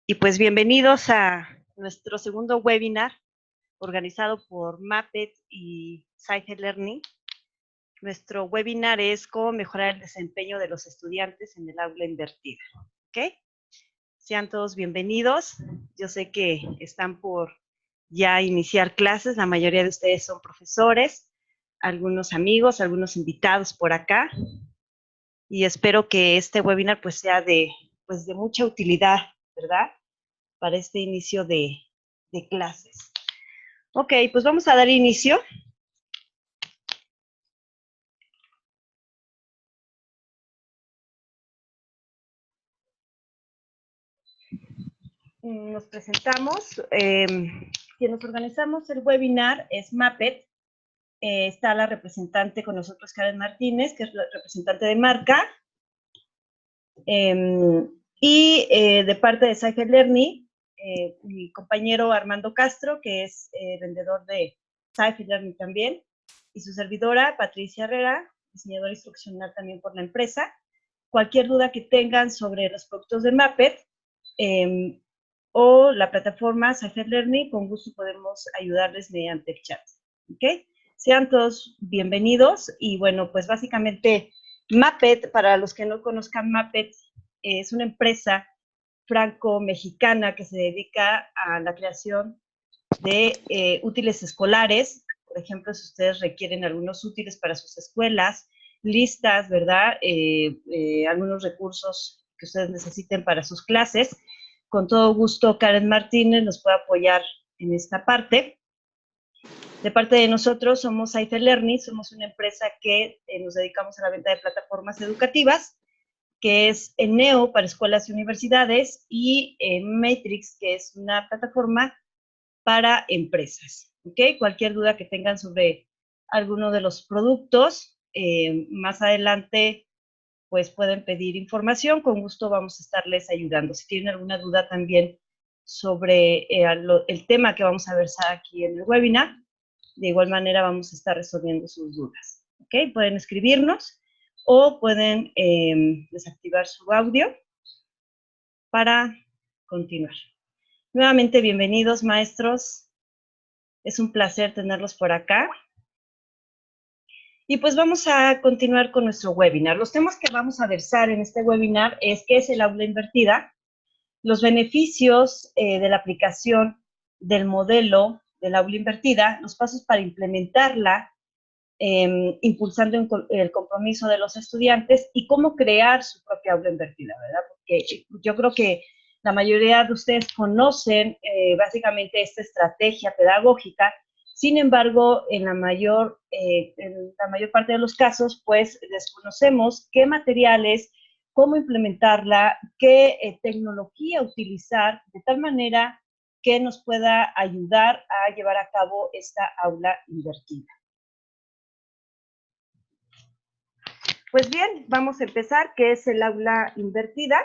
Y pues bienvenidos a nuestro segundo webinar organizado por Mappet y Sci Learning. Nuestro webinar es cómo mejorar el desempeño de los estudiantes en el aula invertida. ¿Ok? Sean todos bienvenidos. Yo sé que están por ya iniciar clases. La mayoría de ustedes son profesores, algunos amigos, algunos invitados por acá. Y espero que este webinar pues sea de mucha utilidad, ¿verdad? Para este inicio de clases. Ok, pues vamos a dar inicio. Nos presentamos. Quienes organizamos el webinar es Mappet. Está la representante con nosotros, Karen Martínez, que es la representante de marca. De parte de Sci Learning, mi compañero Armando Castro, que es vendedor de Sci Learning también, y su servidora, Patricia Herrera, diseñadora instruccional también por la empresa. Cualquier duda que tengan sobre los productos de Mappet o la plataforma Sci Learning, con gusto podemos ayudarles mediante el chat. ¿Ok? Sean todos bienvenidos y bueno, pues básicamente Mappet, para los que no conozcan Mappet, es una empresa franco-mexicana que se dedica a la creación de útiles escolares. Por ejemplo, si ustedes requieren algunos útiles para sus escuelas, listas, ¿verdad? Algunos recursos que ustedes necesiten para sus clases. Con todo gusto, Karen Martínez nos puede apoyar en esta parte. De parte de nosotros, somos Sci Learning, somos una empresa que nos dedicamos a la venta de plataformas educativas, que es Neo para escuelas y universidades, y Matrix, que es una plataforma para empresas. ¿Ok? Cualquier duda que tengan sobre alguno de los productos, más adelante, pues pueden pedir información. Con gusto vamos a estarles ayudando. Si tienen alguna duda también sobre el tema que vamos a versar aquí en el webinar, de igual manera vamos a estar resolviendo sus dudas. ¿Ok? Pueden escribirnos o pueden desactivar su audio para continuar. Nuevamente, bienvenidos, maestros. Es un placer tenerlos por acá. Y pues vamos a continuar con nuestro webinar. Los temas que vamos a versar en este webinar es qué es el aula invertida, los beneficios de la aplicación del modelo del aula invertida, los pasos para implementarla, impulsando el compromiso de los estudiantes y cómo crear su propia aula invertida, ¿verdad? Porque yo creo que la mayoría de ustedes conocen básicamente esta estrategia pedagógica. Sin embargo, en la mayor parte de los casos, pues desconocemos qué materiales, cómo implementarla, qué tecnología utilizar, de tal manera que nos pueda ayudar a llevar a cabo esta aula invertida. Pues bien, vamos a empezar. ¿Qué es el aula invertida?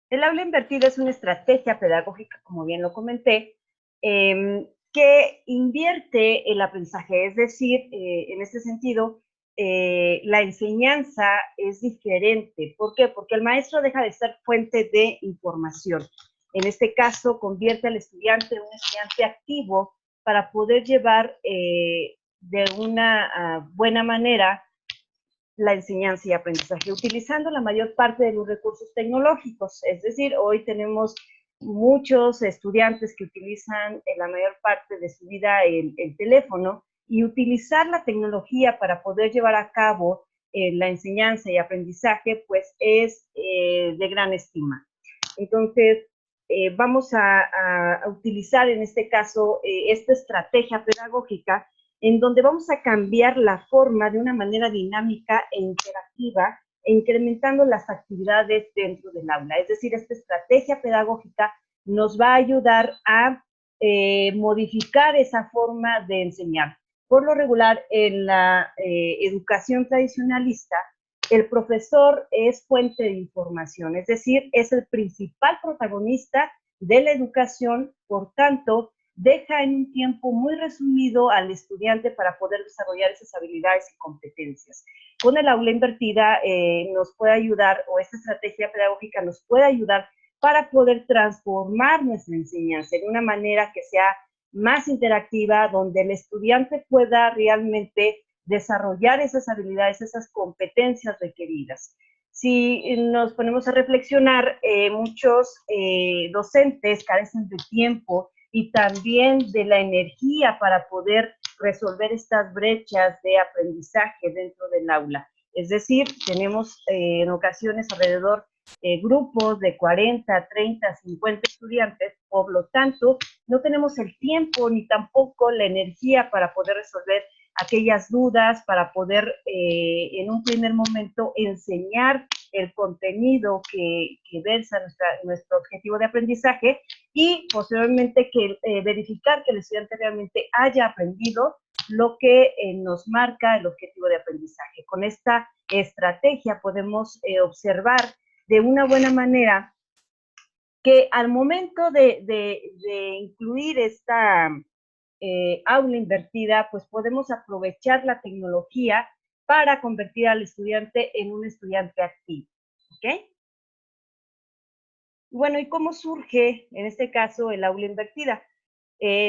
El aula invertida es una estrategia pedagógica, como bien lo comenté, que invierte el aprendizaje, es decir, en este sentido, la enseñanza es diferente. ¿Por qué? Porque el maestro deja de ser fuente de información. En este caso, convierte al estudiante en un estudiante activo para poder llevar de una buena manera la enseñanza y aprendizaje, utilizando la mayor parte de los recursos tecnológicos. Es decir, hoy tenemos muchos estudiantes que utilizan en la mayor parte de su vida el teléfono, y utilizar la tecnología para poder llevar a cabo la enseñanza y aprendizaje, pues es de gran estima. Entonces, vamos a utilizar en este caso esta estrategia pedagógica, en donde vamos a cambiar la forma de una manera dinámica e interactiva, incrementando las actividades dentro del aula. Es decir, esta estrategia pedagógica nos va a ayudar a modificar esa forma de enseñar. Por lo regular, en la educación tradicionalista, el profesor es fuente de información, es decir, es el principal protagonista de la educación. Por tanto, deja en un tiempo muy resumido al estudiante para poder desarrollar esas habilidades y competencias. Con el aula invertida nos puede ayudar, o esta estrategia pedagógica nos puede ayudar para poder transformar nuestra enseñanza de una manera que sea más interactiva, donde el estudiante pueda realmente desarrollar esas habilidades, esas competencias requeridas. Si nos ponemos a reflexionar, muchos docentes carecen de tiempo y también de la energía para poder resolver estas brechas de aprendizaje dentro del aula. Es decir, tenemos en ocasiones alrededor grupos de 40, 30, 50 estudiantes, por lo tanto, no tenemos el tiempo ni tampoco la energía para poder resolver aquellas dudas, para poder en un primer momento enseñar el contenido que versa nuestro objetivo de aprendizaje y posteriormente verificar que el estudiante realmente haya aprendido lo que nos marca el objetivo de aprendizaje. Con esta estrategia podemos observar de una buena manera que al momento de incluir esta aula invertida, pues podemos aprovechar la tecnología para convertir al estudiante en un estudiante activo, ¿ok? Bueno, ¿y cómo surge, en este caso, el aula invertida?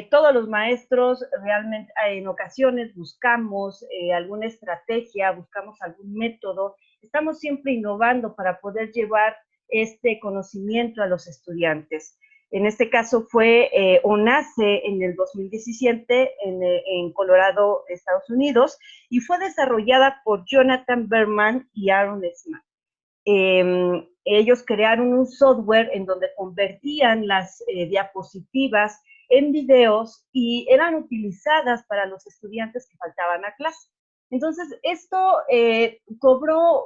Todos los maestros realmente en ocasiones buscamos alguna estrategia, buscamos algún método, estamos siempre innovando para poder llevar este conocimiento a los estudiantes. En este caso fue o nace en el 2017 en Colorado, Estados Unidos, y fue desarrollada por Jonathan Berman y Aaron Smith. Ellos crearon un software en donde convertían las diapositivas en videos y eran utilizadas para los estudiantes que faltaban a clase. Entonces, esto cobró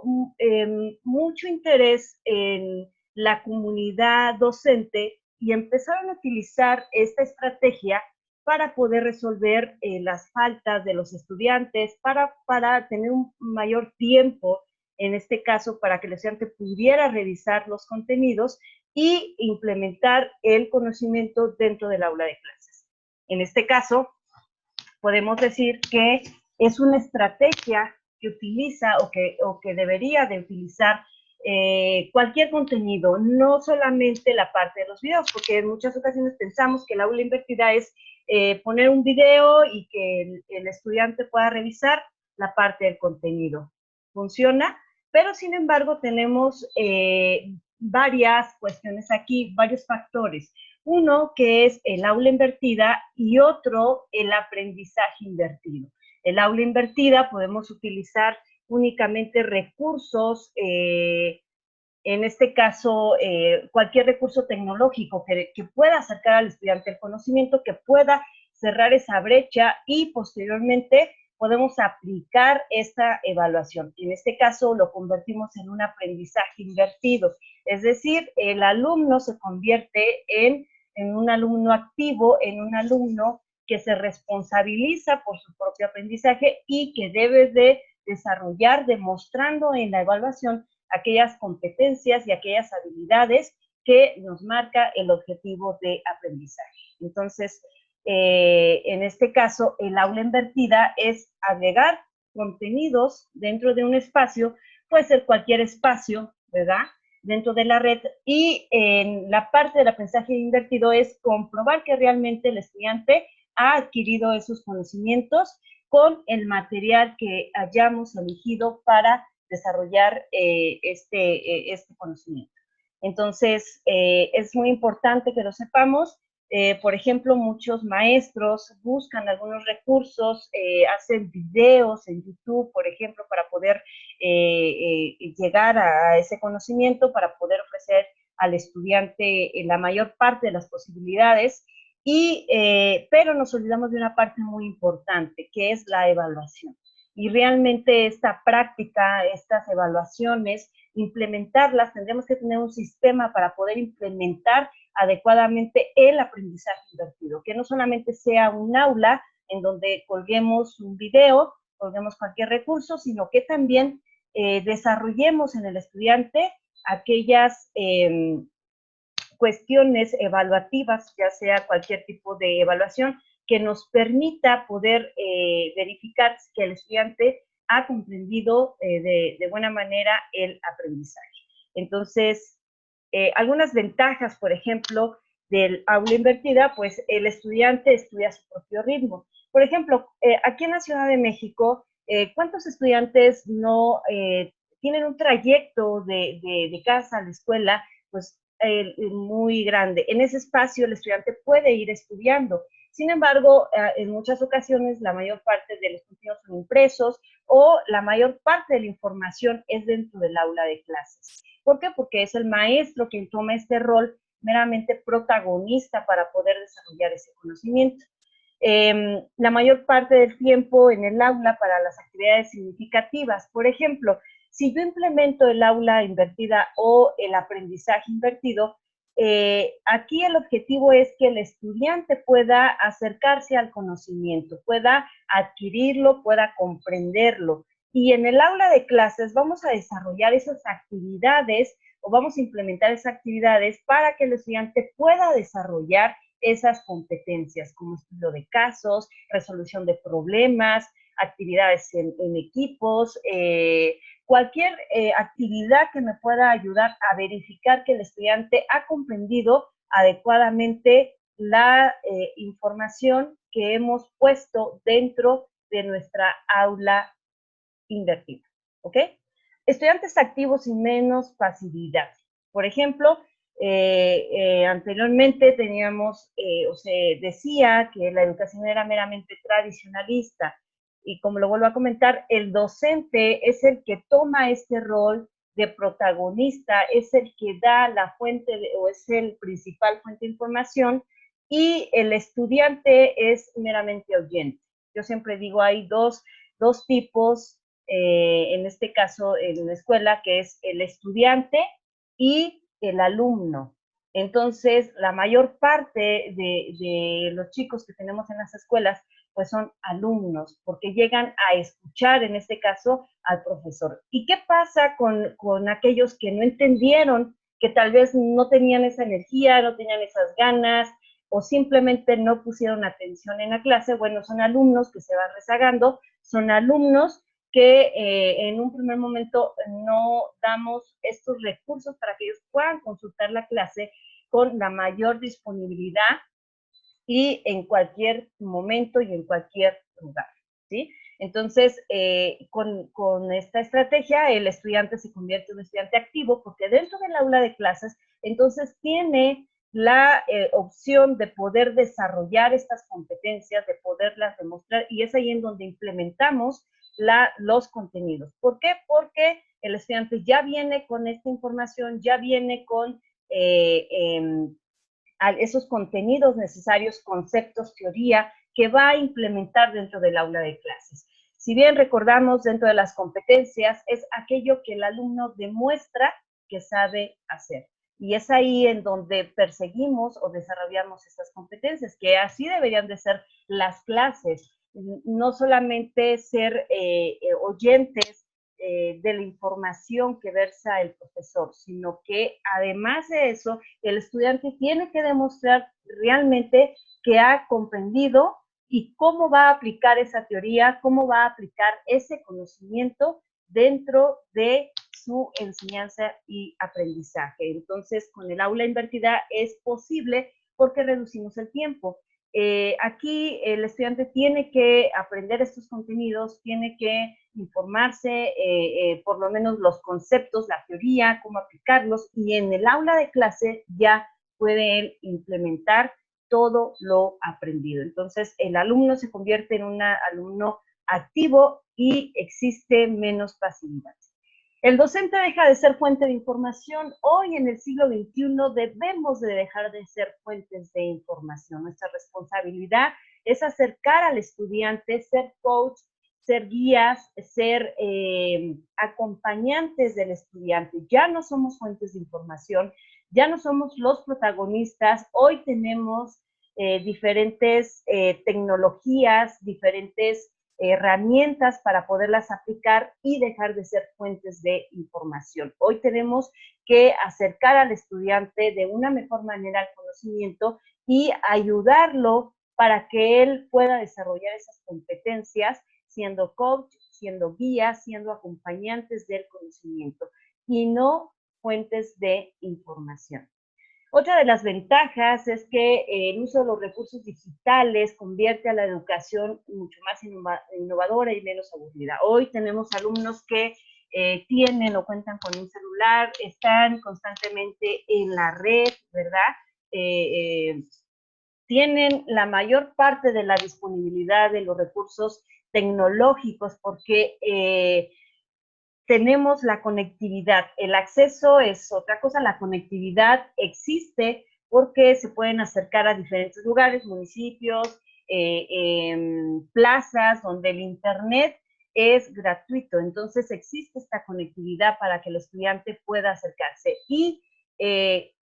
mucho interés en la comunidad docente y empezaron a utilizar esta estrategia para poder resolver las faltas de los estudiantes, para tener un mayor tiempo, en este caso, para que el estudiante pudiera revisar los contenidos y implementar el conocimiento dentro del aula de clases. En este caso, podemos decir que es una estrategia que utiliza o que debería de utilizar cualquier contenido, no solamente la parte de los videos, porque en muchas ocasiones pensamos que el aula invertida es poner un video y que el estudiante pueda revisar la parte del contenido. Funciona, pero sin embargo tenemos varias cuestiones aquí, varios factores. Uno que es el aula invertida y otro el aprendizaje invertido. El aula invertida podemos utilizar únicamente recursos, en este caso cualquier recurso tecnológico que pueda acercar al estudiante el conocimiento, que pueda cerrar esa brecha y posteriormente podemos aplicar esta evaluación. En este caso lo convertimos en un aprendizaje invertido, es decir, el alumno se convierte en un alumno activo, en un alumno que se responsabiliza por su propio aprendizaje y que debe de desarrollar, demostrando en la evaluación aquellas competencias y aquellas habilidades que nos marca el objetivo de aprendizaje. Entonces, en este caso, el aula invertida es agregar contenidos dentro de un espacio, puede ser cualquier espacio, ¿verdad?, dentro de la red, y en la parte del aprendizaje invertido es comprobar que realmente el estudiante ha adquirido esos conocimientos con el material que hayamos elegido para desarrollar este conocimiento. Entonces, es muy importante que lo sepamos. Por ejemplo, muchos maestros buscan algunos recursos, hacen videos en YouTube, por ejemplo, para poder llegar a ese conocimiento, para poder ofrecer al estudiante la mayor parte de las posibilidades, pero nos olvidamos de una parte muy importante, que es la evaluación. Y realmente esta práctica, estas evaluaciones, implementarlas, tendremos que tener un sistema para poder implementar adecuadamente el aprendizaje invertido, que no solamente sea un aula en donde colguemos un video, colguemos cualquier recurso, sino que también desarrollemos en el estudiante aquellas cuestiones evaluativas, ya sea cualquier tipo de evaluación, que nos permita poder verificar que el estudiante ha comprendido de buena manera el aprendizaje. Entonces, algunas ventajas, por ejemplo, del aula invertida, pues el estudiante estudia a su propio ritmo. Por ejemplo, aquí en la Ciudad de México, ¿cuántos estudiantes no tienen un trayecto de casa a la escuela, pues muy grande? En ese espacio el estudiante puede ir estudiando. Sin embargo, en muchas ocasiones la mayor parte de los contenidos son impresos o la mayor parte de la información es dentro del aula de clases. ¿Por qué? Porque es el maestro quien toma este rol meramente protagonista para poder desarrollar ese conocimiento. La mayor parte del tiempo en el aula para las actividades significativas. Por ejemplo, si yo implemento el aula invertida o el aprendizaje invertido, aquí el objetivo es que el estudiante pueda acercarse al conocimiento, pueda adquirirlo, pueda comprenderlo. Y en el aula de clases vamos a desarrollar esas actividades o vamos a implementar esas actividades para que el estudiante pueda desarrollar esas competencias como estudio de casos, resolución de problemas, actividades en equipos, cualquier actividad que me pueda ayudar a verificar que el estudiante ha comprendido adecuadamente la información que hemos puesto dentro de nuestra aula invertida, ¿ok? Estudiantes activos y menos pasividad. Por ejemplo, anteriormente teníamos, o se decía que la educación era meramente tradicionalista, y como lo vuelvo a comentar, el docente es el que toma este rol de protagonista, es el que da la fuente o es el principal fuente de información, y el estudiante es meramente oyente. Yo siempre digo, hay dos tipos, en este caso en la escuela, que es el estudiante y el alumno. Entonces, la mayor parte de los chicos que tenemos en las escuelas, pues son alumnos, porque llegan a escuchar, en este caso, al profesor. ¿Y qué pasa con aquellos que no entendieron, que tal vez no tenían esa energía, no tenían esas ganas, o simplemente no pusieron atención en la clase? Bueno, son alumnos que se van rezagando, son alumnos que en un primer momento no damos estos recursos para que ellos puedan consultar la clase con la mayor disponibilidad y en cualquier momento y en cualquier lugar, ¿sí? Entonces, con esta estrategia, el estudiante se convierte en un estudiante activo, porque dentro del aula de clases, entonces tiene la opción de poder desarrollar estas competencias, de poderlas demostrar, y es ahí en donde implementamos los contenidos. ¿Por qué? Porque el estudiante ya viene con esta información, ya viene con esos contenidos necesarios, conceptos, teoría, que va a implementar dentro del aula de clases. Si bien recordamos, dentro de las competencias es aquello que el alumno demuestra que sabe hacer. Y es ahí en donde perseguimos o desarrollamos estas competencias, que así deberían de ser las clases, no solamente ser oyentes de la información que versa el profesor, sino que además de eso, el estudiante tiene que demostrar realmente que ha comprendido y cómo va a aplicar esa teoría, cómo va a aplicar ese conocimiento dentro de su enseñanza y aprendizaje. Entonces, con el aula invertida es posible porque reducimos el tiempo. Aquí el estudiante tiene que aprender estos contenidos, tiene que informarse, por lo menos los conceptos, la teoría, cómo aplicarlos, y en el aula de clase ya puede él implementar todo lo aprendido. Entonces, el alumno se convierte en un alumno activo y existe menos pasividad. El docente deja de ser fuente de información. Hoy, en el siglo XXI, debemos de dejar de ser fuentes de información. Nuestra responsabilidad es acercar al estudiante, ser coach, ser guías, ser acompañantes del estudiante. Ya no somos fuentes de información, ya no somos los protagonistas. Hoy tenemos diferentes tecnologías, diferentes herramientas para poderlas aplicar y dejar de ser fuentes de información. Hoy tenemos que acercar al estudiante de una mejor manera al conocimiento y ayudarlo para que él pueda desarrollar esas competencias siendo coach, siendo guía, siendo acompañantes del conocimiento y no fuentes de información. Otra de las ventajas es que el uso de los recursos digitales convierte a la educación mucho más innovadora y menos aburrida. Hoy tenemos alumnos que tienen o cuentan con un celular, están constantemente en la red, ¿verdad? Tienen la mayor parte de la disponibilidad de los recursos tecnológicos porque tenemos la conectividad. El acceso es otra cosa, la conectividad existe porque se pueden acercar a diferentes lugares, municipios, plazas, donde el internet es gratuito. Entonces existe esta conectividad para que el estudiante pueda acercarse y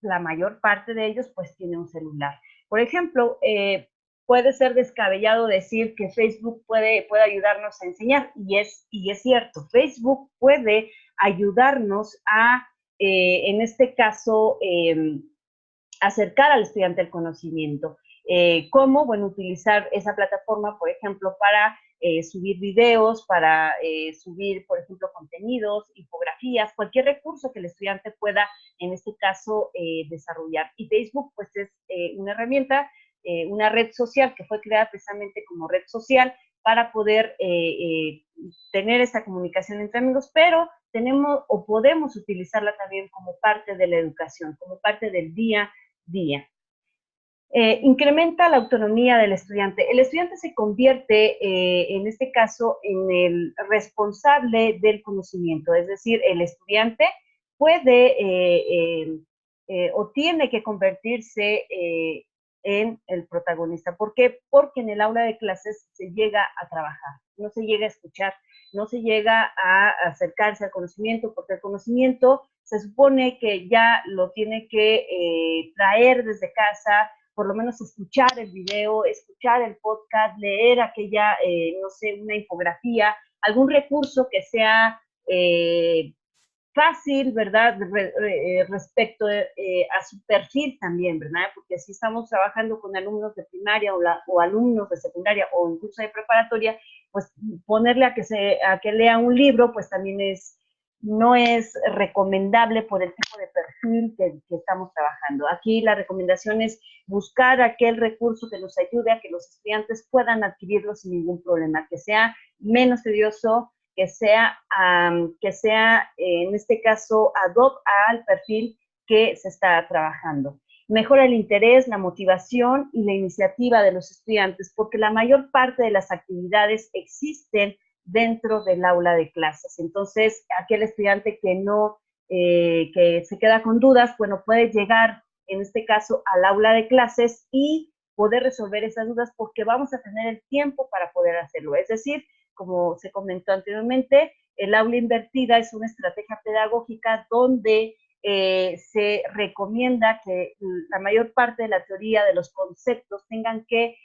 la mayor parte de ellos pues tiene un celular. Por ejemplo, puede ser descabellado decir que Facebook puede ayudarnos a enseñar, y es cierto, Facebook puede ayudarnos a, en este caso, acercar al estudiante al conocimiento. ¿Cómo? Bueno, utilizar esa plataforma, por ejemplo, para subir videos, para subir, por ejemplo, contenidos, infografías, cualquier recurso que el estudiante pueda, en este caso, desarrollar. Y Facebook, pues, es una herramienta, una red social que fue creada precisamente como red social para poder tener esta comunicación entre amigos, pero tenemos o podemos utilizarla también como parte de la educación, como parte del día a día. Incrementa la autonomía del estudiante. El estudiante se convierte, en este caso, en el responsable del conocimiento, es decir, el estudiante puede o tiene que convertirse en el protagonista. ¿Por qué? Porque en el aula de clases se llega a trabajar, no se llega a escuchar, no se llega a acercarse al conocimiento, porque el conocimiento se supone que ya lo tiene que traer desde casa, por lo menos escuchar el video, escuchar el podcast, leer aquella, no sé, una infografía, algún recurso que sea fácil, ¿verdad? Respecto a su perfil también, ¿verdad? Porque si estamos trabajando con alumnos de primaria o alumnos de secundaria o incluso de preparatoria, pues ponerle a que lea un libro, pues también no es recomendable por el tipo de perfil que estamos trabajando. Aquí la recomendación es buscar aquel recurso que nos ayude a que los estudiantes puedan adquirirlo sin ningún problema, que sea menos tedioso, que sea en este caso ad hoc al perfil que se está trabajando. Mejora el interés, la motivación y la iniciativa de los estudiantes, porque la mayor parte de las actividades existen dentro del aula de clases. Entonces, aquel estudiante que se queda con dudas, bueno, puede llegar, en este caso, al aula de clases y poder resolver esas dudas porque vamos a tener el tiempo para poder hacerlo. Es decir, como se comentó anteriormente, el aula invertida es una estrategia pedagógica donde se recomienda que la mayor parte de la teoría de los conceptos tengan que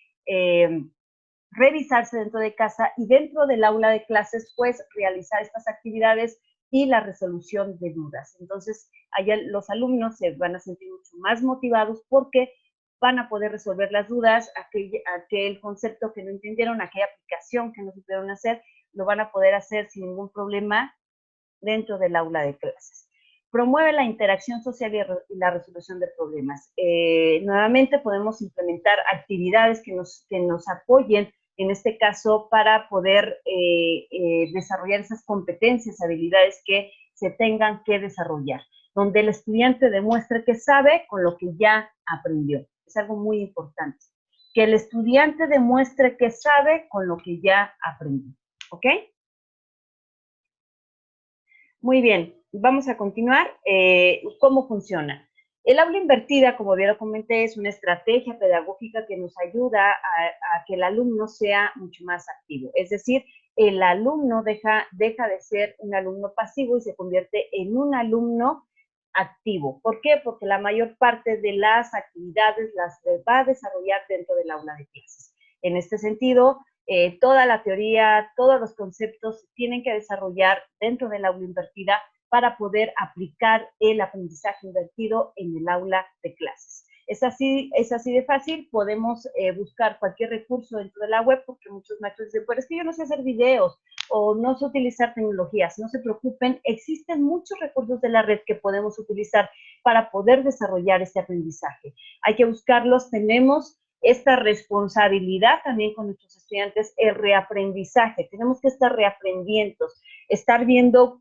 revisarse dentro de casa y dentro del aula de clases, pues, realizar estas actividades y la resolución de dudas. Entonces, allá los alumnos se van a sentir mucho más motivados porque van a poder resolver las dudas, aquel concepto que no entendieron, aquella aplicación que no supieron hacer, lo van a poder hacer sin ningún problema dentro del aula de clases. Promueve la interacción social y la resolución de problemas. Nuevamente podemos implementar actividades que nos apoyen, en este caso, para poder desarrollar esas competencias, habilidades que se tengan que desarrollar, donde el estudiante demuestre que sabe con lo que ya aprendió. Es algo muy importante. Que el estudiante demuestre que sabe con lo que ya aprendió. ¿Ok? Muy bien, vamos a continuar. ¿Cómo funciona? El aula invertida, como ya lo comenté, es una estrategia pedagógica que nos ayuda a que el alumno sea mucho más activo. Es decir, el alumno deja de ser un alumno pasivo y se convierte en un alumno activo. ¿Por qué? Porque la mayor parte de las actividades las va a desarrollar dentro del aula de clases. En este sentido, toda la teoría, todos los conceptos se tienen que desarrollar dentro del aula invertida para poder aplicar el aprendizaje invertido en el aula de clases. Es así de fácil, podemos buscar cualquier recurso dentro de la web, porque muchos maestros dicen, pero es que yo no sé hacer videos o no sé utilizar tecnologías. No se preocupen, existen muchos recursos de la red que podemos utilizar para poder desarrollar este aprendizaje. Hay que buscarlos, tenemos esta responsabilidad también con nuestros estudiantes, el reaprendizaje. Tenemos que estar reaprendiendo, estar viendo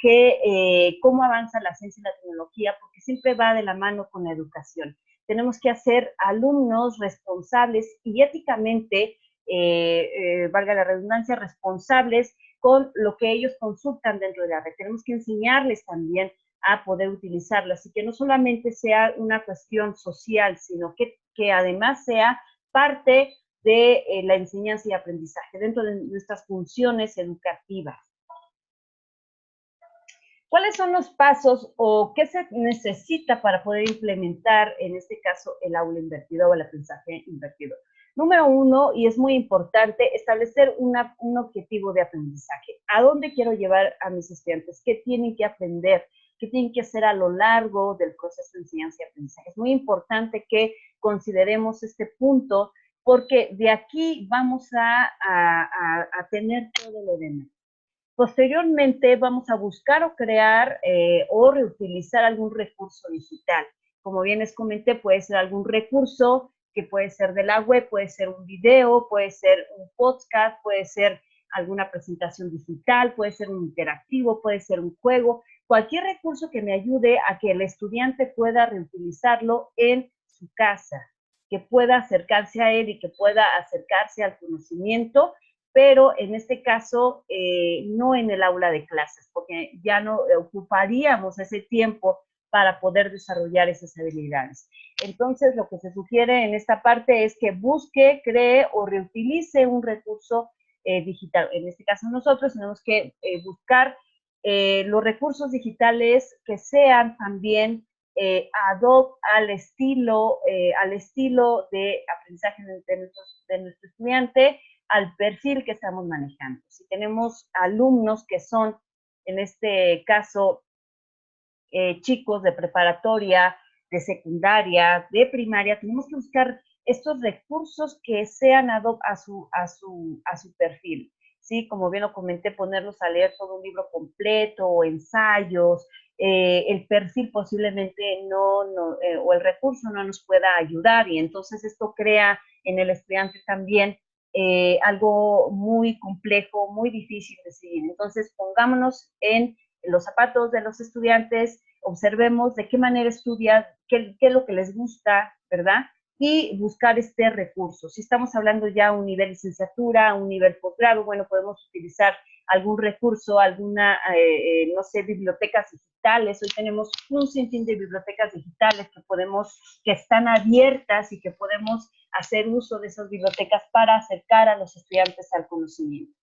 cómo avanza la ciencia y la tecnología, porque siempre va de la mano con la educación. Tenemos que hacer alumnos responsables y éticamente, valga la redundancia, responsables con lo que ellos consultan dentro de la red. Tenemos que enseñarles también a poder utilizarla, así que no solamente sea una cuestión social, sino que además sea parte de la enseñanza y aprendizaje dentro de nuestras funciones educativas. ¿Cuáles son los pasos o qué se necesita para poder implementar, en este caso, el aula invertido o el aprendizaje invertido? Número uno, y es muy importante, establecer un objetivo de aprendizaje. ¿A dónde quiero llevar a mis estudiantes? ¿Qué tienen que aprender? ¿Qué tienen que hacer a lo largo del proceso de enseñanza y aprendizaje? Es muy importante que consideremos este punto, porque de aquí vamos a tener todo lo demás. Posteriormente vamos a buscar o crear o reutilizar algún recurso digital. Como bien les comenté, puede ser algún recurso que puede ser de la web, puede ser un video, puede ser un podcast, puede ser alguna presentación digital, puede ser un interactivo, puede ser un juego, cualquier recurso que me ayude a que el estudiante pueda reutilizarlo en su casa, que pueda acercarse a él y que pueda acercarse al conocimiento, pero en este caso no en el aula de clases, porque ya no ocuparíamos ese tiempo para poder desarrollar esas habilidades. Entonces, lo que se sugiere en esta parte es que busque, cree o reutilice un recurso digital. En este caso, nosotros tenemos que buscar los recursos digitales que sean también ad hoc al estilo de aprendizaje de nuestro estudiante, al perfil que estamos manejando. Si tenemos alumnos que son, en este caso, chicos de preparatoria, de secundaria, de primaria, tenemos que buscar estos recursos que sean ad hoc a su perfil. ¿Sí? Como bien lo comenté, ponerlos a leer todo un libro completo o ensayos, el perfil posiblemente o el recurso no nos pueda ayudar, y entonces esto crea en el estudiante también algo muy complejo, muy difícil de seguir. Entonces, pongámonos en los zapatos de los estudiantes, observemos de qué manera estudian, qué es lo que les gusta, ¿verdad? Y buscar este recurso. Si estamos hablando ya a un nivel licenciatura, a un nivel posgrado, bueno, podemos utilizar algún recurso, alguna, no sé, bibliotecas digitales. Hoy tenemos un sinfín de bibliotecas digitales que están abiertas y que podemos hacer uso de esas bibliotecas para acercar a los estudiantes al conocimiento.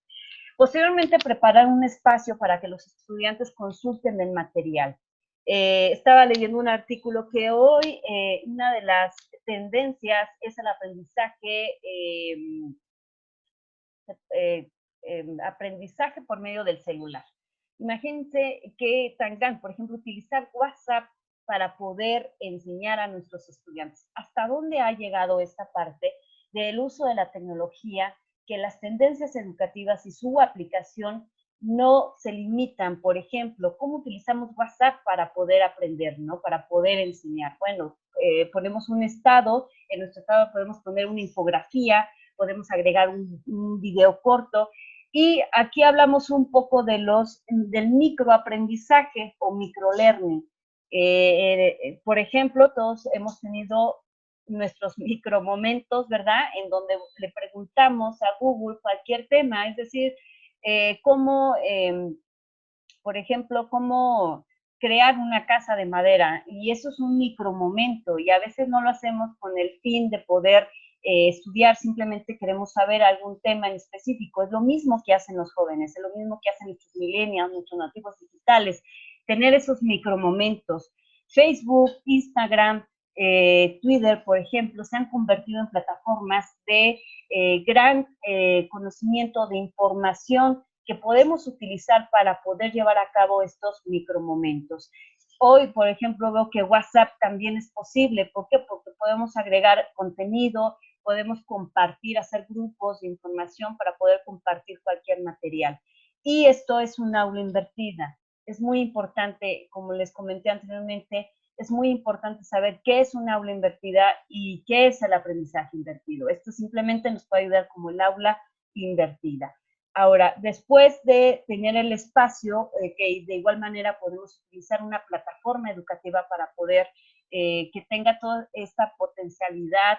Posteriormente, preparar un espacio para que los estudiantes consulten el material. Estaba leyendo un artículo que hoy una de las tendencias es el aprendizaje, aprendizaje por medio del celular. Imagínense que tengan, por ejemplo, utilizar WhatsApp para poder enseñar a nuestros estudiantes. ¿Hasta dónde ha llegado esta parte del uso de la tecnología, que las tendencias educativas y su aplicación no se limitan? Por ejemplo, ¿cómo utilizamos WhatsApp para poder aprender, ¿no? Para poder enseñar. Bueno, ponemos un estado, en nuestro estado podemos poner una infografía, podemos agregar un video corto, y aquí hablamos un poco del microaprendizaje o microlearning. Por ejemplo, todos hemos tenido nuestros micromomentos, ¿verdad? En donde le preguntamos a Google cualquier tema, es decir, por ejemplo, cómo crear una casa de madera, y eso es un micromomento, y a veces no lo hacemos con el fin de poder estudiar, simplemente queremos saber algún tema en específico. Es lo mismo que hacen los jóvenes, es lo mismo que hacen nuestros millennials, nuestros nativos digitales, tener esos micromomentos. Facebook, Instagram, Twitter, por ejemplo, se han convertido en plataformas de gran conocimiento de información que podemos utilizar para poder llevar a cabo estos micromomentos. Hoy, por ejemplo, veo que WhatsApp también es posible. ¿Por qué? Porque podemos agregar contenido, podemos compartir, hacer grupos de información para poder compartir cualquier material. Y esto es un aula invertida. Es muy importante, como les comenté anteriormente, es muy importante saber qué es un aula invertida y qué es el aprendizaje invertido. Esto simplemente nos puede ayudar como el aula invertida. Ahora, después de tener el espacio, que de igual manera podemos utilizar una plataforma educativa para poder que tenga toda esta potencialidad,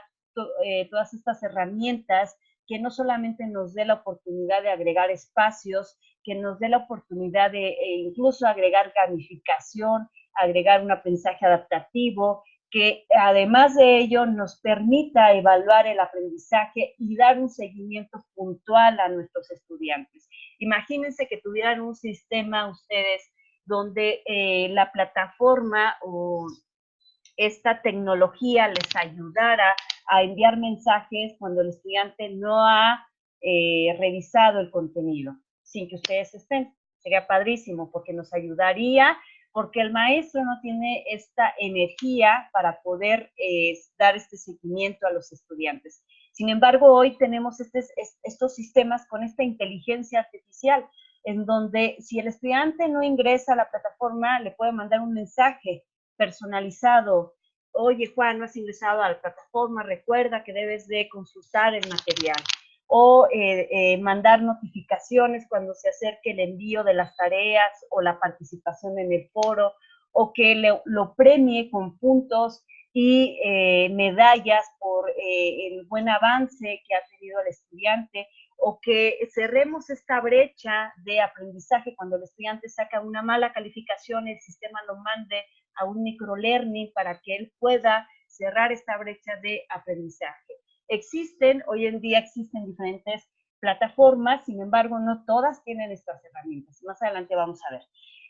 todas estas herramientas, que no solamente nos dé la oportunidad de agregar espacios, que nos dé la oportunidad de incluso agregar gamificación, agregar un aprendizaje adaptativo, que además de ello nos permita evaluar el aprendizaje y dar un seguimiento puntual a nuestros estudiantes. Imagínense que tuvieran un sistema ustedes donde la plataforma o esta tecnología les ayudara a enviar mensajes cuando el estudiante no ha revisado el contenido, sin que ustedes estén. Sería padrísimo porque nos ayudaría, porque el maestro no tiene esta energía para poder dar este seguimiento a los estudiantes. Sin embargo, hoy tenemos estos sistemas con esta inteligencia artificial, en donde si el estudiante no ingresa a la plataforma, le puede mandar un mensaje personalizado. Oye, Juan, no has ingresado a la plataforma, recuerda que debes de consultar el material. O mandar notificaciones cuando se acerque el envío de las tareas o la participación en el foro, o que lo premie con puntos y medallas por el buen avance que ha tenido el estudiante, o que cerremos esta brecha de aprendizaje cuando el estudiante saca una mala calificación, el sistema lo mande a un microlearning para que él pueda cerrar esta brecha de aprendizaje. Hoy en día existen diferentes plataformas, sin embargo, no todas tienen estas herramientas. Más adelante vamos a ver.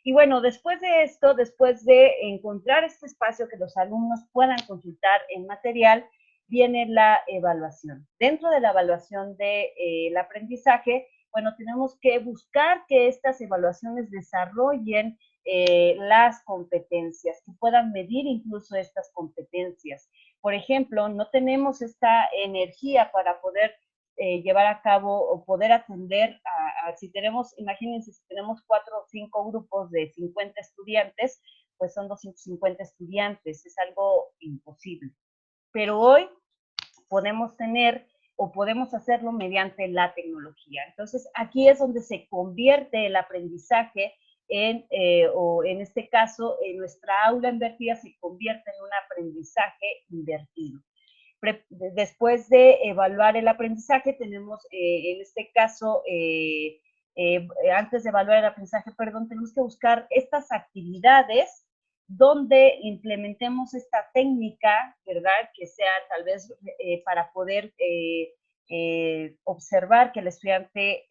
Y bueno, después de esto, después de encontrar este espacio que los alumnos puedan consultar el material, viene la evaluación. Dentro de la evaluación del aprendizaje, bueno, tenemos que buscar que estas evaluaciones desarrollen las competencias, que puedan medir incluso estas competencias. Por ejemplo, no tenemos esta energía para poder llevar a cabo o poder atender si tenemos, imagínense, si tenemos 4 o 5 grupos de 50 estudiantes, pues son 250 estudiantes, es algo imposible. Pero hoy podemos tener o podemos hacerlo mediante la tecnología. Entonces, aquí es donde se convierte el aprendizaje o en este caso, en nuestra aula invertida se convierte en un aprendizaje invertido. Después de evaluar el aprendizaje, tenemos en este caso, antes de evaluar el aprendizaje, perdón, tenemos que buscar estas actividades donde implementemos esta técnica, ¿verdad? Que sea tal vez para poder observar que el estudiante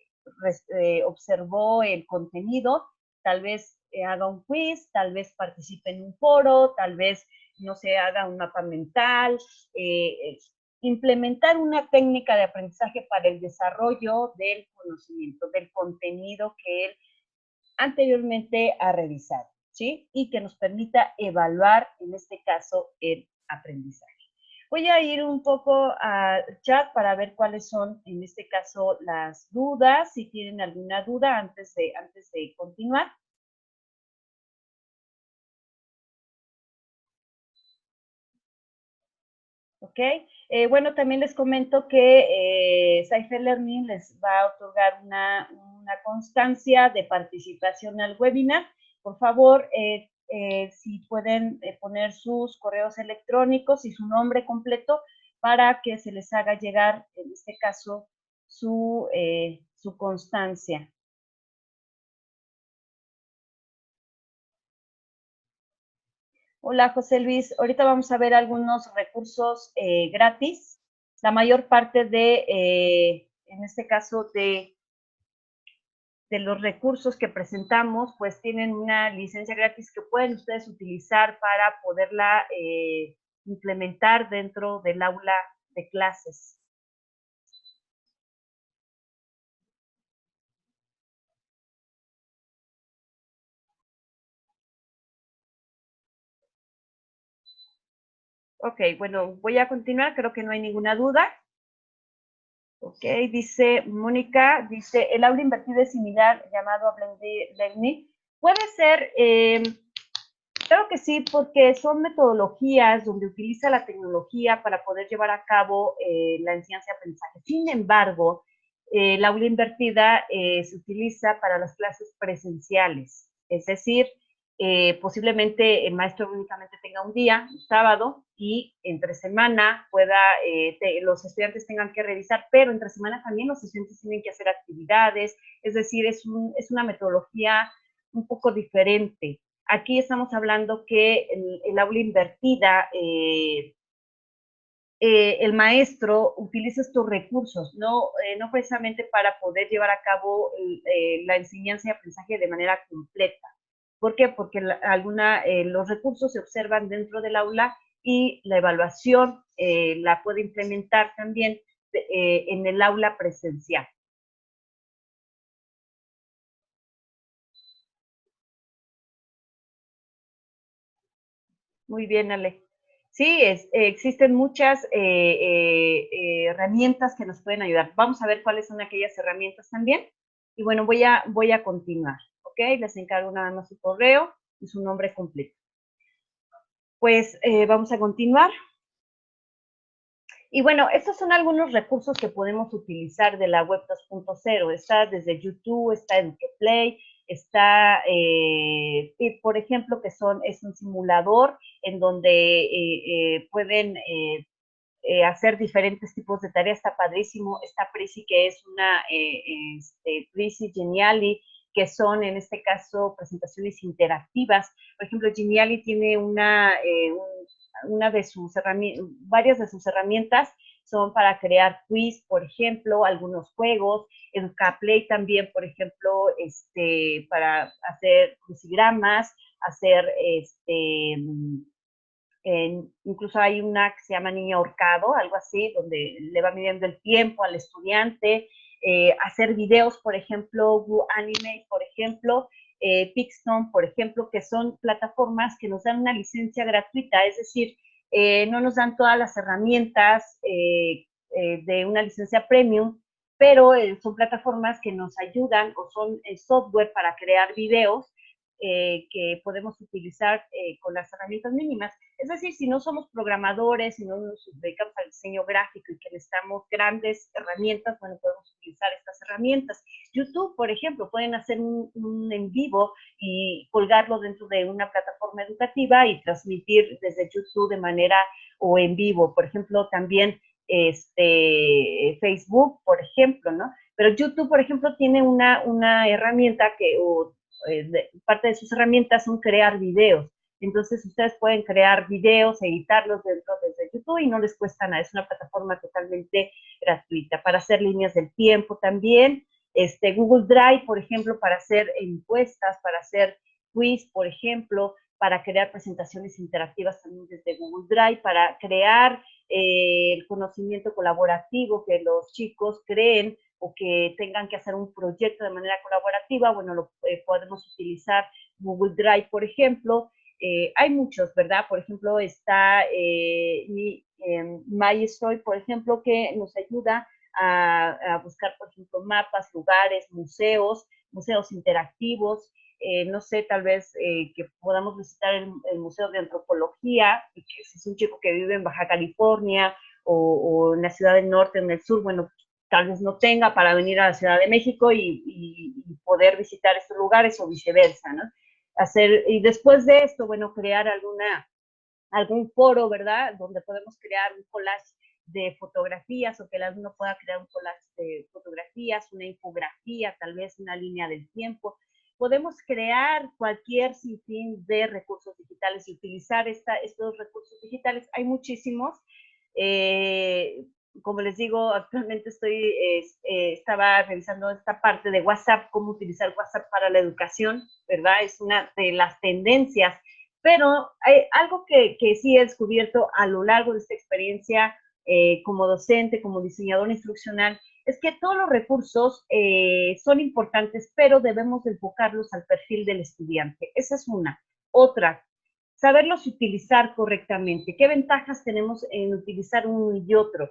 observó el contenido, tal vez haga un quiz, tal vez participe en un foro, tal vez no se haga un mapa mental, implementar una técnica de aprendizaje para el desarrollo del conocimiento, del contenido que él anteriormente ha revisado, ¿sí? Y que nos permita evaluar, en este caso, el aprendizaje. Voy a ir un poco al chat para ver cuáles son, en este caso, las dudas, si tienen alguna duda antes de continuar. ¿Ok? Bueno, también les comento que Cypher Learning les va a otorgar una constancia de participación al webinar. Por favor, si pueden poner sus correos electrónicos y su nombre completo para que se les haga llegar, en este caso, su constancia. Hola, José Luis. Ahorita vamos a ver algunos recursos gratis. La mayor parte en este caso, de los recursos que presentamos, pues tienen una licencia gratis que pueden ustedes utilizar para poderla implementar dentro del aula de clases. Ok, bueno, voy a continuar, creo que no hay ninguna duda. Ok, dice Mónica, dice, el aula invertida es similar, llamado a Blended Learning. Puede ser, claro que sí, porque son metodologías donde utiliza la tecnología para poder llevar a cabo la enseñanza y aprendizaje. Sin embargo, el aula invertida se utiliza para las clases presenciales, es decir, posiblemente el maestro únicamente tenga un día, un sábado, y entre semana los estudiantes tengan que revisar, pero entre semana también los estudiantes tienen que hacer actividades, es decir, es una metodología un poco diferente. Aquí estamos hablando que el aula invertida, el maestro utiliza estos recursos, no precisamente para poder llevar a cabo la enseñanza y aprendizaje de manera completa. ¿Por qué? Porque los recursos se observan dentro del aula y la evaluación la puede implementar también en el aula presencial. Muy bien, Ale. Sí, existen muchas herramientas que nos pueden ayudar. Vamos a ver cuáles son aquellas herramientas también. Y bueno, voy a continuar, ¿ok? Les encargo nada más su correo y su nombre completo. Pues vamos a continuar. Y bueno, estos son algunos recursos que podemos utilizar de la web 2.0. Está desde YouTube, está Eduqueplay, está, por ejemplo, es un simulador en donde pueden hacer diferentes tipos de tareas, está padrísimo. Está Prezi, que es una Prezi Geniali, que son en este caso presentaciones interactivas. Por ejemplo, Geniali tiene una de sus herramientas, varias de sus herramientas son para crear quiz, por ejemplo, algunos juegos. Educaplay también, por ejemplo, para hacer crucigramas, hacer incluso hay una que se llama Niño Ahorcado, algo así, donde le va midiendo el tiempo al estudiante, hacer videos, por ejemplo, Anime, por ejemplo, Pixton, por ejemplo, que son plataformas que nos dan una licencia gratuita, es decir, no nos dan todas las herramientas de una licencia premium, pero son plataformas que nos ayudan o son software para crear videos que podemos utilizar con las herramientas mínimas. Es decir, si no somos programadores, si no nos dedicamos al diseño gráfico y que necesitamos grandes herramientas, bueno, podemos utilizar estas herramientas. YouTube, por ejemplo, pueden hacer un en vivo y colgarlo dentro de una plataforma educativa y transmitir desde YouTube de manera o en vivo. Por ejemplo, también Facebook, por ejemplo, ¿no? Pero YouTube, por ejemplo, tiene una herramienta parte de sus herramientas son crear videos. Entonces, ustedes pueden crear videos, editarlos desde YouTube y no les cuesta nada. Es una plataforma totalmente gratuita. Para hacer líneas del tiempo también. Google Drive, por ejemplo, para hacer encuestas, para hacer quiz, por ejemplo, para crear presentaciones interactivas también desde Google Drive, para crear el conocimiento colaborativo que los chicos creen o que tengan que hacer un proyecto de manera colaborativa, bueno, podemos utilizar Google Drive, por ejemplo. Hay muchos, ¿verdad? Por ejemplo, está MyStory, por ejemplo, que nos ayuda a buscar, por ejemplo, mapas, lugares, museos interactivos. No sé, tal vez que podamos visitar el Museo de Antropología, que si es un chico que vive en Baja California o en la ciudad del norte, en el sur, bueno, tal vez no tenga para venir a la Ciudad de México y poder visitar estos lugares o viceversa, ¿no? Y después de esto, bueno, crear algún foro, ¿verdad? Donde podemos crear un collage de fotografías o que el alumno pueda crear un collage de fotografías, una infografía, tal vez una línea del tiempo. Podemos crear cualquier sinfín de recursos digitales y utilizar estos recursos digitales. Hay muchísimos. Como les digo, actualmente estaba revisando esta parte de WhatsApp, cómo utilizar WhatsApp para la educación, ¿verdad? Es una de las tendencias Pero hay algo que sí he descubierto a lo largo de esta experiencia como docente, como diseñador instruccional, es que todos los recursos son importantes, pero debemos enfocarlos al perfil del estudiante. Esa es una. Otra, saberlos utilizar correctamente. ¿Qué ventajas tenemos en utilizar uno y otro?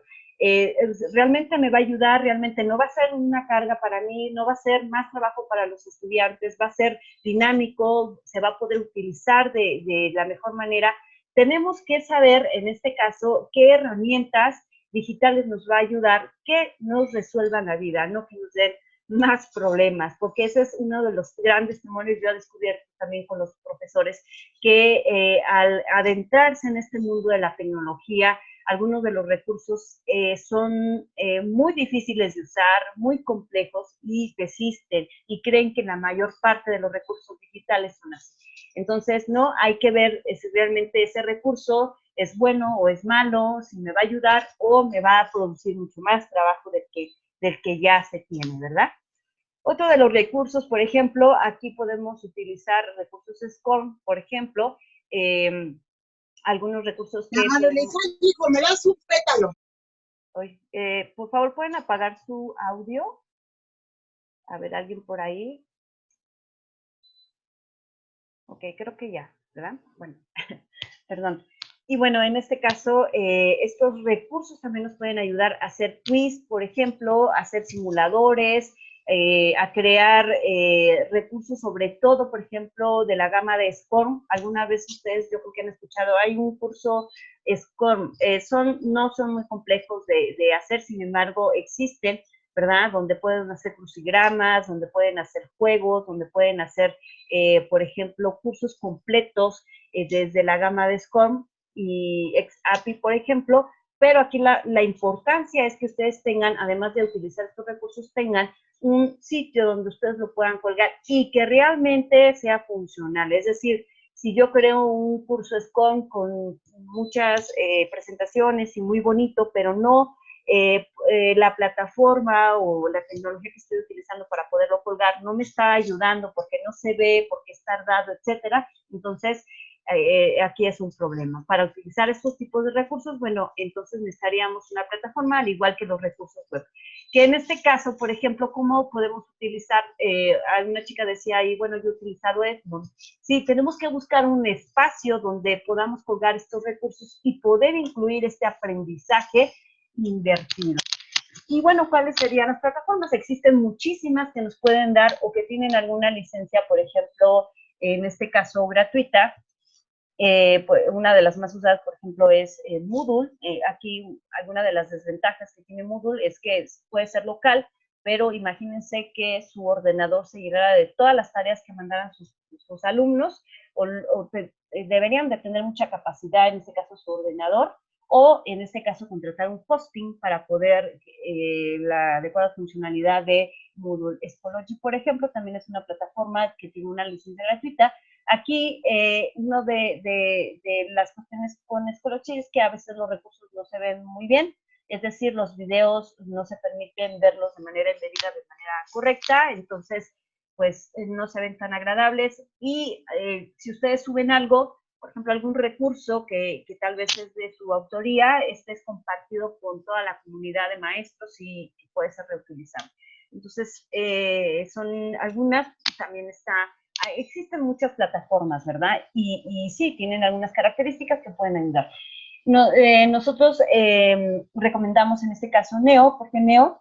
Realmente me va a ayudar, realmente no va a ser una carga para mí, no va a ser más trabajo para los estudiantes, va a ser dinámico, se va a poder utilizar de la mejor manera. Tenemos que saber, en este caso, qué herramientas digitales nos va a ayudar, que nos resuelvan la vida, no que nos den más problemas, porque ese es uno de los grandes temores yo he descubierto también con los profesores, que al adentrarse en este mundo de la tecnología, algunos de los recursos son muy difíciles de usar, muy complejos y desisten y creen que la mayor parte de los recursos digitales son así. Entonces, no, hay que ver si realmente ese recurso es bueno o es malo, si me va a ayudar o me va a producir mucho más trabajo del que ya se tiene, ¿verdad? Otro de los recursos, por ejemplo, aquí podemos utilizar recursos SCORM, por ejemplo, algunos recursos que Claro, le tienen... dije, hijo, me das un pétalo. por favor, ¿pueden apagar su audio? A ver, ¿alguien por ahí? Ok, creo que ya, ¿verdad? Bueno, perdón. Y bueno, en este caso, estos recursos también nos pueden ayudar a hacer quiz, por ejemplo, a hacer simuladores, a crear recursos, sobre todo, por ejemplo, de la gama de SCORM. Alguna vez ustedes, yo creo que han escuchado, hay un curso SCORM, no son muy complejos de hacer, sin embargo, existen, ¿verdad? Donde pueden hacer crucigramas, donde pueden hacer juegos, donde pueden hacer, por ejemplo, cursos completos desde la gama de SCORM y XAPI, por ejemplo, pero aquí la importancia es que ustedes tengan, además de utilizar estos recursos, tengan un sitio donde ustedes lo puedan colgar y que realmente sea funcional. Es decir, si yo creo un curso SCORM con muchas presentaciones y muy bonito, pero no la plataforma o la tecnología que estoy utilizando para poderlo colgar no me está ayudando porque no se ve, porque es tardado, etcétera, entonces aquí es un problema. Para utilizar estos tipos de recursos, bueno, entonces necesitaríamos una plataforma al igual que los recursos web. Que en este caso, por ejemplo, ¿cómo podemos utilizar? Alguna chica decía ahí, bueno, yo he utilizado esto. Sí, tenemos que buscar un espacio donde podamos colgar estos recursos y poder incluir este aprendizaje invertido. Y bueno, ¿cuáles serían las plataformas? Existen muchísimas que nos pueden dar o que tienen alguna licencia, por ejemplo, en este caso gratuita. Pues una de las más usadas, por ejemplo, es Moodle. Aquí alguna de las desventajas que tiene Moodle es que puede ser local, pero imagínense que su ordenador se llenara de todas las tareas que mandaran sus alumnos, deberían de tener mucha capacidad, en este caso su ordenador, o en este caso contratar un hosting para poder la adecuada funcionalidad de Moodle. Schoology, por ejemplo, también es una plataforma que tiene una licencia gratuita. Aquí, uno de las cuestiones con Schoology es que a veces los recursos no se ven muy bien, es decir, los videos no se permiten verlos de manera embedida, de manera correcta, entonces, pues, no se ven tan agradables. Y si ustedes suben algo, por ejemplo, algún recurso que tal vez es de su autoría, este es compartido con toda la comunidad de maestros y puede ser reutilizado. Entonces, son algunas, también existen muchas plataformas, ¿verdad? Y sí, tienen algunas características que pueden ayudar. No, nosotros recomendamos en este caso Neo, porque Neo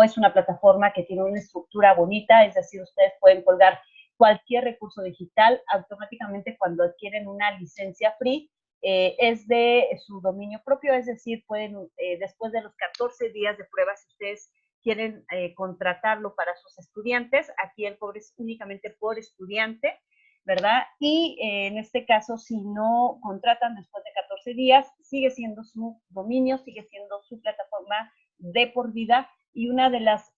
es una plataforma que tiene una estructura bonita, es decir, ustedes pueden colgar cualquier recurso digital automáticamente cuando adquieren una licencia free. Es de su dominio propio, es decir, pueden, después de los 14 días de prueba, si ustedes quieren contratarlo para sus estudiantes, aquí el cobre es únicamente por estudiante, ¿verdad? Y en este caso, si no contratan después de 14 días, sigue siendo su dominio, sigue siendo su plataforma de por vida. Y una de las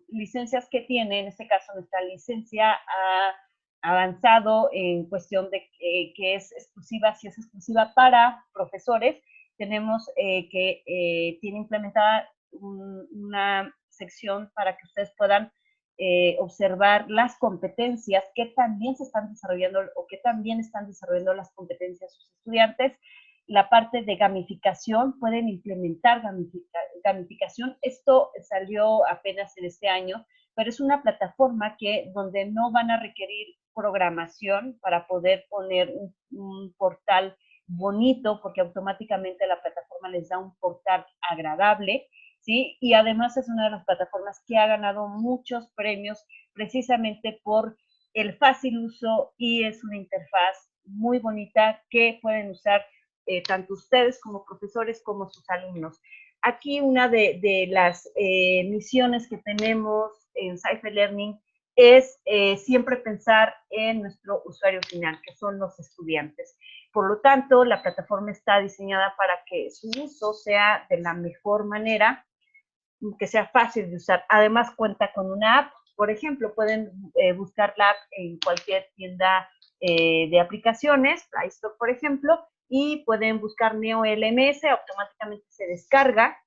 licencias que tiene, en este caso nuestra licencia ha avanzado en cuestión de que es exclusiva, si es exclusiva para profesores, tenemos que tiene implementada una sección para que ustedes puedan observar las competencias que también se están desarrollando o que también están desarrollando las competencias sus estudiantes. La parte de gamificación, pueden implementar gamificación. Esto salió apenas en este año, pero es una plataforma donde no van a requerir programación para poder poner un portal bonito, porque automáticamente la plataforma les da un portal agradable, ¿sí? Y además es una de las plataformas que ha ganado muchos premios precisamente por el fácil uso, y es una interfaz muy bonita que pueden usar tanto ustedes como profesores como sus alumnos. Aquí una de las misiones que tenemos en Cypher Learning es siempre pensar en nuestro usuario final, que son los estudiantes. Por lo tanto, la plataforma está diseñada para que su uso sea de la mejor manera, que sea fácil de usar. Además, cuenta con una app. Por ejemplo, pueden buscar la app en cualquier tienda de aplicaciones, Play Store, por ejemplo, y pueden buscar Neo LMS, automáticamente se descarga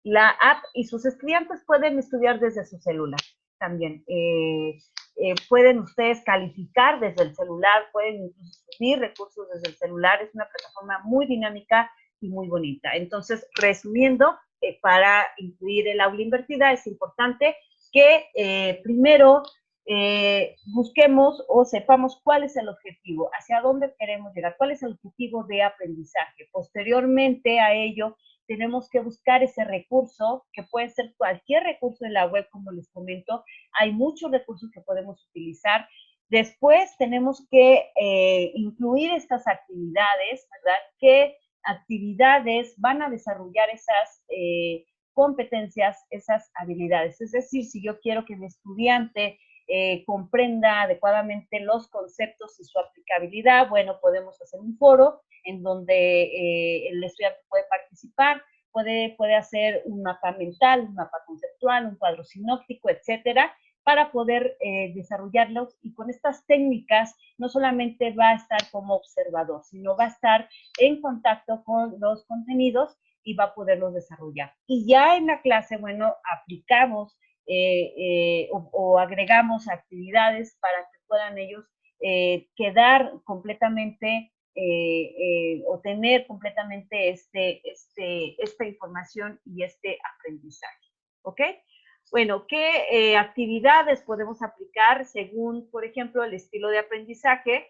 la app y sus estudiantes pueden estudiar desde su celular también. Pueden ustedes calificar desde el celular, pueden incluso subir recursos desde el celular. Es una plataforma muy dinámica y muy bonita. Entonces, resumiendo, para incluir el aula invertida es importante que primero busquemos o sepamos cuál es el objetivo, hacia dónde queremos llegar, cuál es el objetivo de aprendizaje. Posteriormente a ello, tenemos que buscar ese recurso, que puede ser cualquier recurso en la web, como les comento. Hay muchos recursos que podemos utilizar. Después tenemos que incluir estas actividades, ¿verdad? ¿Qué actividades van a desarrollar esas competencias, esas habilidades? Es decir, si yo quiero que mi estudiante comprenda adecuadamente los conceptos y su aplicabilidad, bueno, podemos hacer un foro en donde el estudiante puede participar, puede hacer un mapa mental, un mapa conceptual, un cuadro sinóptico, etcétera, para poder desarrollarlos. Y con estas técnicas no solamente va a estar como observador, sino va a estar en contacto con los contenidos y va a poderlos desarrollar. Y ya en la clase, bueno, aplicamos o agregamos actividades para que puedan ellos quedar completamente o tener completamente esta información y este aprendizaje. ¿Ok? Bueno, ¿qué actividades podemos aplicar según, por ejemplo, el estilo de aprendizaje?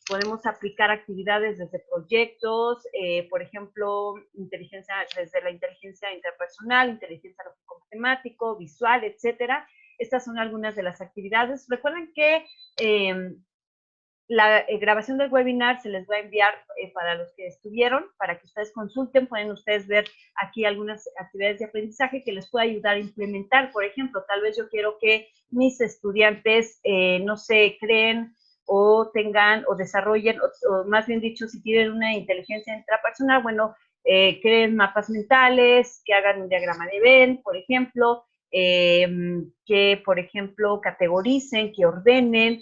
Podemos aplicar actividades desde proyectos, por ejemplo, desde la inteligencia interpersonal, inteligencia lógico-matemático, visual, etcétera. Estas son algunas de las actividades. Recuerden que la grabación del webinar se les va a enviar para los que estuvieron, para que ustedes consulten. Pueden ustedes ver aquí algunas actividades de aprendizaje que les pueda ayudar a implementar. Por ejemplo, tal vez yo quiero que mis estudiantes, no sé, creen o tengan o desarrollen, o más bien dicho, si tienen una inteligencia intrapersonal, bueno, creen mapas mentales, que hagan un diagrama de Venn, por ejemplo, que, por ejemplo, categoricen, que ordenen.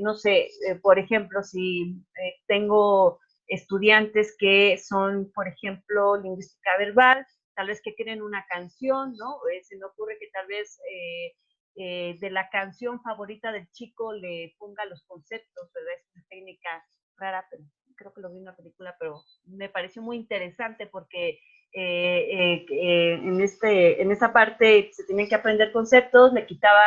No sé, por ejemplo, si tengo estudiantes que son, por ejemplo, lingüística verbal, tal vez que creen una canción, ¿no? Se me ocurre que tal vez de la canción favorita del chico le ponga los conceptos, ¿verdad? Es una técnica rara, pero creo que lo vi en una película, pero me pareció muy interesante porque en esta parte se tenían que aprender conceptos, le quitaba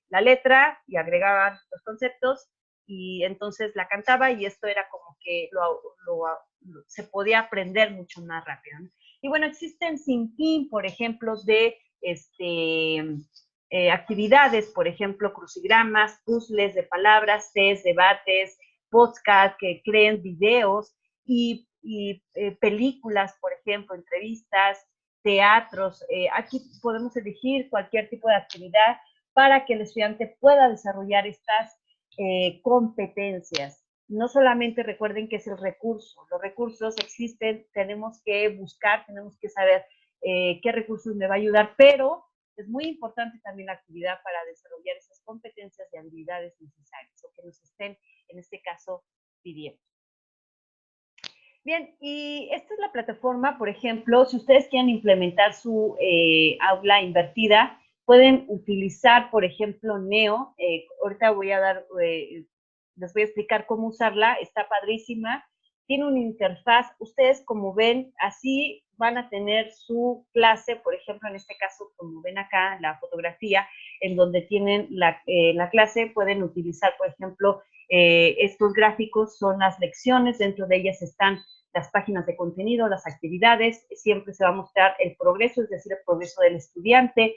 la letra y agregaba los conceptos, y entonces la cantaba, y esto era como que se podía aprender mucho más rápido, ¿no? Y bueno, existen sin fin, por ejemplo, de actividades, por ejemplo, crucigramas, puzzles de palabras, test, debates, podcast, que creen videos y películas, por ejemplo, entrevistas, teatros. Aquí podemos elegir cualquier tipo de actividad para que el estudiante pueda desarrollar estas competencias. No solamente recuerden que es el recurso, los recursos existen, tenemos que buscar, tenemos que saber qué recursos me va a ayudar, pero es muy importante también la actividad para desarrollar esas competencias y habilidades necesarias o que nos estén, en este caso, pidiendo. Bien, y esta es la plataforma, por ejemplo, si ustedes quieren implementar su aula invertida, pueden utilizar, por ejemplo, Neo. Ahorita les voy a explicar cómo usarla, está padrísima. Tiene una interfaz, ustedes como ven, así van a tener su clase, por ejemplo, en este caso, como ven acá, la fotografía, en donde tienen la clase, pueden utilizar, por ejemplo, estos gráficos son las lecciones, dentro de ellas están las páginas de contenido, las actividades, siempre se va a mostrar el progreso, es decir, el progreso del estudiante,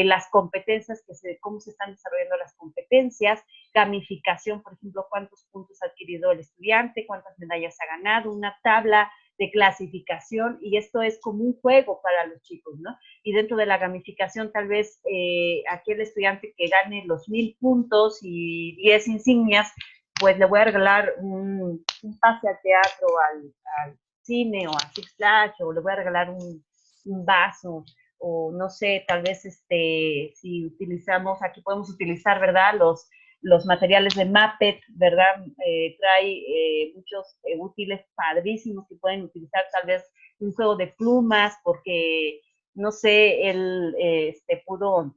las competencias, cómo se están desarrollando las competencias, gamificación, por ejemplo, cuántos puntos ha adquirido el estudiante, cuántas medallas ha ganado, una tabla de clasificación, y esto es como un juego para los chicos, ¿no? Y dentro de la gamificación, tal vez aquel estudiante que gane los 1000 puntos y 10 insignias, pues le voy a regalar un pase al teatro, al cine o a Six Flags, o le voy a regalar un vaso, o no sé, tal vez si utilizamos, aquí podemos utilizar, ¿verdad? Los materiales de Mappet, ¿verdad? Trae muchos útiles padrísimos que pueden utilizar, tal vez un juego de plumas, porque, no sé, él pudo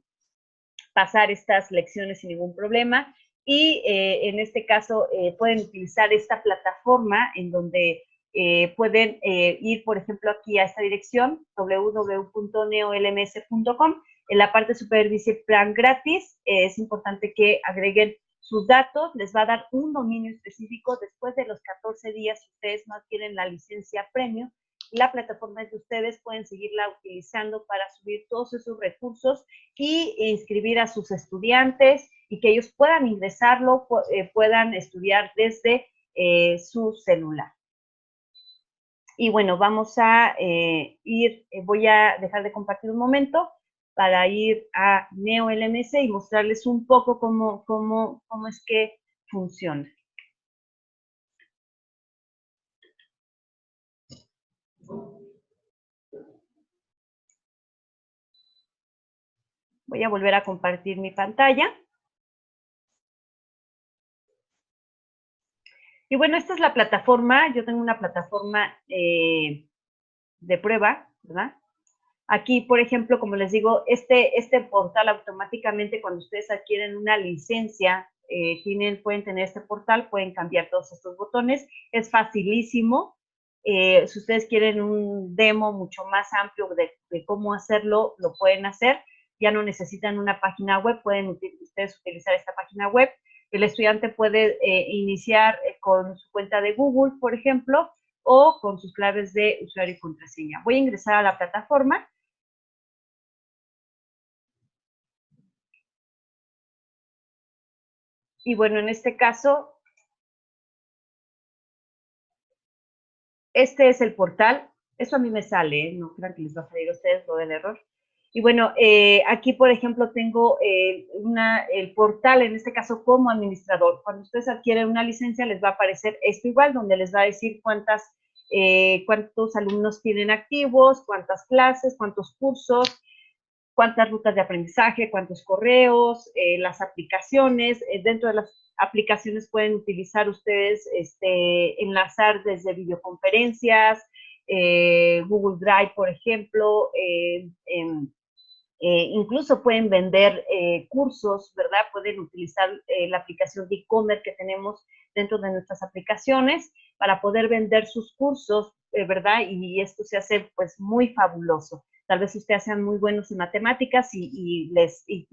pasar estas lecciones sin ningún problema. Y en este caso pueden utilizar esta plataforma en donde pueden ir, por ejemplo, aquí a esta dirección, www.neolms.com. En la parte superior dice plan gratis. Es importante que agreguen sus datos. Les va a dar un dominio específico. Después de los 14 días, si ustedes no adquieren la licencia premium, la plataforma es de ustedes, pueden seguirla utilizando para subir todos esos recursos y inscribir a sus estudiantes y que ellos puedan ingresarlo, puedan estudiar desde su celular. Y bueno, vamos a voy a dejar de compartir un momento para ir a NeoLMS y mostrarles un poco cómo es que funciona. Voy a volver a compartir mi pantalla. Y bueno, esta es la plataforma. Yo tengo una plataforma de prueba, ¿verdad? Aquí, por ejemplo, como les digo, este portal automáticamente, cuando ustedes adquieren una licencia, pueden tener este portal, pueden cambiar todos estos botones. Es facilísimo. Si ustedes quieren un demo mucho más amplio de cómo hacerlo, lo pueden hacer. Ya no necesitan una página web, pueden ustedes utilizar esta página web. El estudiante puede iniciar con su cuenta de Google, por ejemplo, o con sus claves de usuario y contraseña. Voy a ingresar a la plataforma. Y bueno, en este caso, este es el portal. Eso a mí me sale, ¿eh? No crean que les va a salir a ustedes lo del error. Y bueno, aquí, por ejemplo, tengo el portal, en este caso, como administrador. Cuando ustedes adquieren una licencia, les va a aparecer esto igual, donde les va a decir cuántos alumnos tienen activos, cuántas clases, cuántos cursos, cuántas rutas de aprendizaje, cuántos correos, las aplicaciones. Dentro de las aplicaciones pueden utilizar ustedes, enlazar desde videoconferencias, Google Drive, por ejemplo, incluso pueden vender cursos, ¿verdad? Pueden utilizar la aplicación de e-commerce que tenemos dentro de nuestras aplicaciones para poder vender sus cursos, ¿verdad? Y esto se hace pues muy fabuloso. Tal vez ustedes sean muy buenos en matemáticas y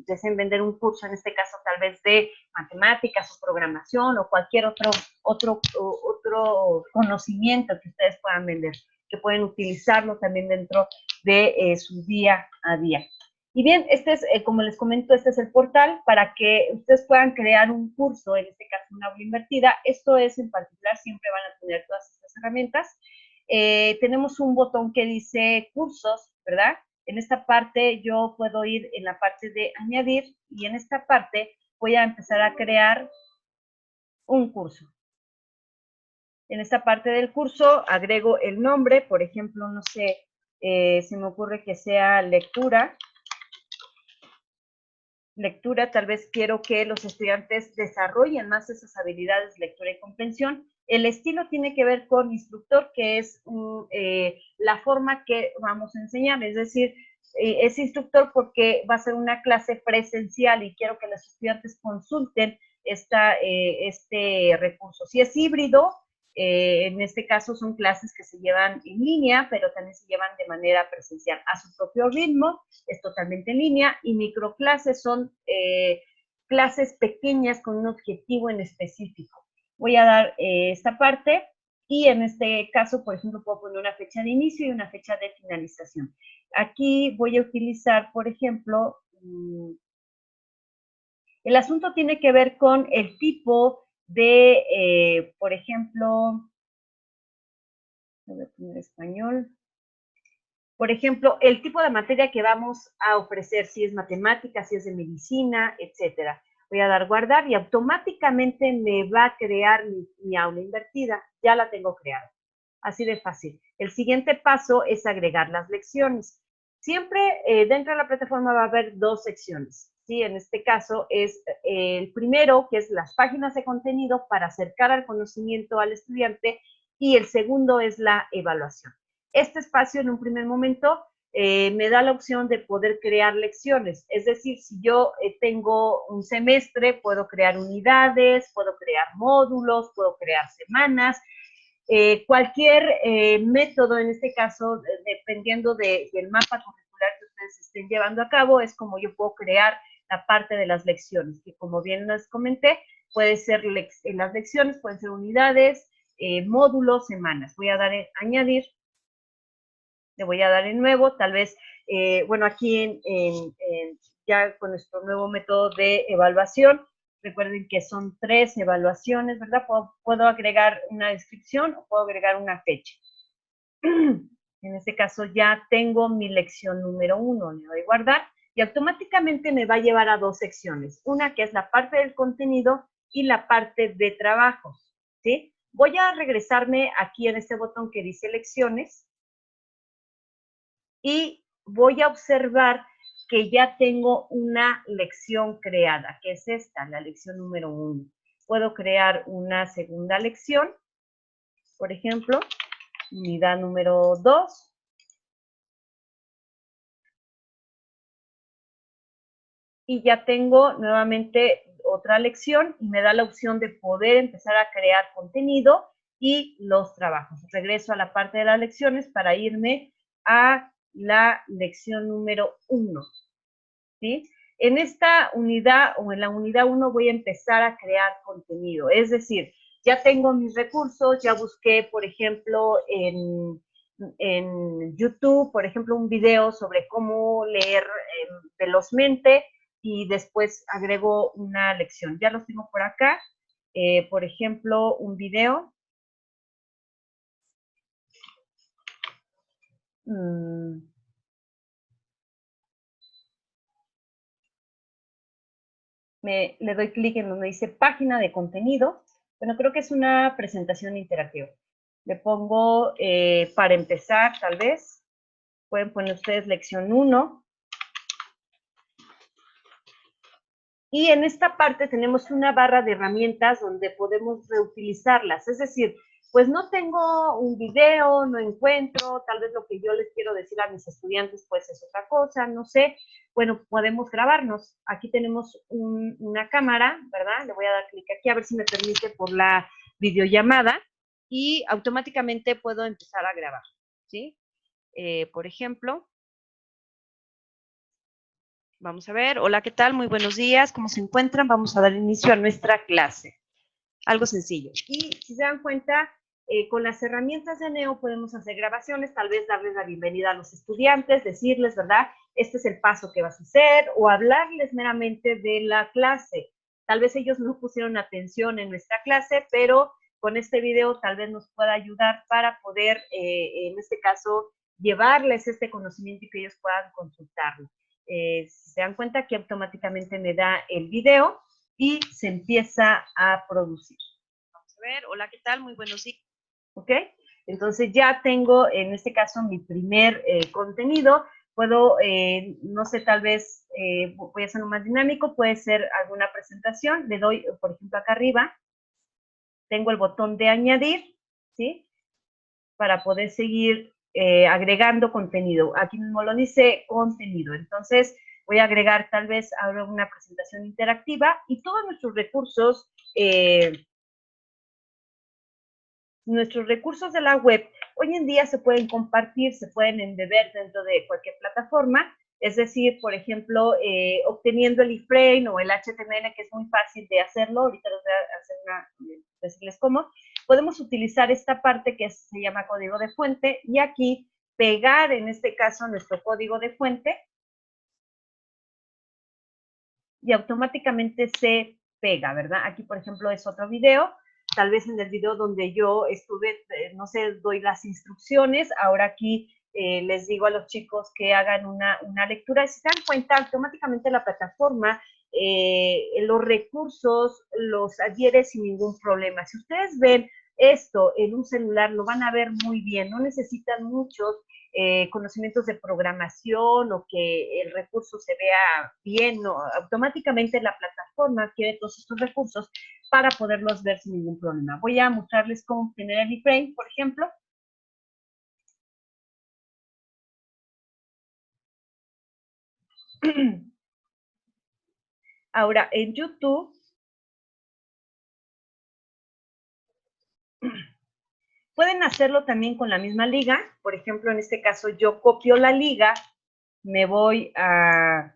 deseen vender un curso, en este caso tal vez de matemáticas o programación o cualquier otro conocimiento que ustedes puedan vender, que pueden utilizarlo también dentro de su día a día. Y bien, como les comento, este es el portal para que ustedes puedan crear un curso, en este caso una aula invertida. Esto es en particular, siempre van a tener todas estas herramientas. Tenemos un botón que dice cursos, ¿verdad? En esta parte yo puedo ir en la parte de añadir y en esta parte voy a empezar a crear un curso. En esta parte del curso agrego el nombre, por ejemplo, no sé, se me ocurre que sea lectura, tal vez quiero que los estudiantes desarrollen más esas habilidades de lectura y comprensión. El estilo tiene que ver con instructor, que es la forma que vamos a enseñar, es decir, es instructor porque va a ser una clase presencial y quiero que los estudiantes consulten este recurso. Si es híbrido, en este caso son clases que se llevan en línea, pero también se llevan de manera presencial a su propio ritmo, es totalmente en línea, y microclases son clases pequeñas con un objetivo en específico. Voy a dar esta parte y en este caso, por ejemplo, puedo poner una fecha de inicio y una fecha de finalización. Aquí voy a utilizar, por ejemplo, el asunto tiene que ver con el tipo de, por ejemplo, voy a poner español. Por ejemplo, el tipo de materia que vamos a ofrecer, si es matemática, si es de medicina, etcétera. Voy a dar guardar y automáticamente me va a crear mi aula invertida. Ya la tengo creada. Así de fácil. El siguiente paso es agregar las lecciones. Siempre dentro de la plataforma va a haber dos secciones. ¿Sí? En este caso es el primero, que es las páginas de contenido para acercar al conocimiento al estudiante, y el segundo es la evaluación. Este espacio en un primer momento me da la opción de poder crear lecciones. Es decir, si yo tengo un semestre, puedo crear unidades, puedo crear módulos, puedo crear semanas, cualquier método, en este caso, dependiendo del mapa curricular que ustedes estén llevando a cabo, es como yo puedo crear la parte de las lecciones, que como bien les comenté, puede ser las lecciones, pueden ser unidades, módulos, semanas. Voy a dar en añadir, le voy a dar en nuevo, tal vez, bueno, aquí ya con nuestro nuevo método de evaluación, recuerden que son 3 evaluaciones, ¿verdad? Puedo agregar una descripción o puedo agregar una fecha. En este caso ya tengo mi lección número 1, le doy guardar y automáticamente me va a llevar a 2 secciones. Una que es la parte del contenido y la parte de trabajos, ¿sí? Voy a regresarme aquí en este botón que dice lecciones y voy a observar que ya tengo una lección creada, que es esta, la lección número 1. Puedo crear una segunda lección, por ejemplo, unidad número 2. Y ya tengo nuevamente otra lección y me da la opción de poder empezar a crear contenido y los trabajos. Regreso a la parte de las lecciones para irme a la lección número 1. ¿Sí? En esta unidad o en la unidad 1 voy a empezar a crear contenido. Es decir, ya tengo mis recursos, ya busqué, por ejemplo, en YouTube, por ejemplo, un video sobre cómo leer velozmente y después agrego una lección. Ya los tengo por acá. Por ejemplo, un video. Le doy clic en donde dice página de contenido. Bueno, creo que es una presentación interactiva. Le pongo, para empezar, tal vez, pueden poner ustedes lección 1. Y en esta parte tenemos una barra de herramientas donde podemos reutilizarlas. Es decir, pues no tengo un video, no encuentro, tal vez lo que yo les quiero decir a mis estudiantes pues es otra cosa, no sé. Bueno, podemos grabarnos. Aquí tenemos una cámara, ¿verdad? Le voy a dar clic aquí a ver si me permite por la videollamada y automáticamente puedo empezar a grabar, ¿sí? Por ejemplo, vamos a ver, hola, ¿qué tal? Muy buenos días, ¿cómo se encuentran? Vamos a dar inicio a nuestra clase. Algo sencillo. Y si se dan cuenta, con las herramientas de Neo podemos hacer grabaciones, tal vez darles la bienvenida a los estudiantes, decirles, ¿verdad? Este es el paso que vas a hacer, o hablarles meramente de la clase. Tal vez ellos no pusieron atención en nuestra clase, pero con este video tal vez nos pueda ayudar para poder, en este caso, llevarles este conocimiento y que ellos puedan consultarlo. Si se dan cuenta que automáticamente me da el video y se empieza a producir. Vamos a ver, hola, ¿qué tal? Muy buenos días. ¿Ok? Entonces ya tengo, en este caso, mi primer contenido. Puedo, no sé, tal vez voy a hacerlo más dinámico, puede ser alguna presentación. Le doy, por ejemplo, acá arriba, tengo el botón de añadir, ¿sí? Para poder seguir agregando contenido. Aquí mismo lo dice contenido. Entonces, voy a agregar tal vez ahora una presentación interactiva y todos nuestros recursos de la web hoy en día se pueden compartir, se pueden embeber dentro de cualquier plataforma, es decir, por ejemplo, obteniendo el iframe o el HTML, que es muy fácil de hacerlo, ahorita les voy a decirles cómo, podemos utilizar esta parte que se llama código de fuente y aquí pegar, en este caso, nuestro código de fuente y automáticamente se pega, ¿verdad? Aquí, por ejemplo, es otro video, tal vez en el video donde yo estuve, no sé, doy las instrucciones, ahora aquí les digo a los chicos que hagan una lectura, y si se dan cuenta, automáticamente la plataforma, los recursos los adhiere sin ningún problema. Si ustedes ven esto en un celular, lo van a ver muy bien, no necesitan muchos conocimientos de programación o que el recurso se vea bien, no, automáticamente la plataforma adquiere todos estos recursos para poderlos ver sin ningún problema. Voy a mostrarles cómo obtener el iframe, por ejemplo. Ahora, en YouTube, pueden hacerlo también con la misma liga. Por ejemplo, en este caso, yo copio la liga, me voy a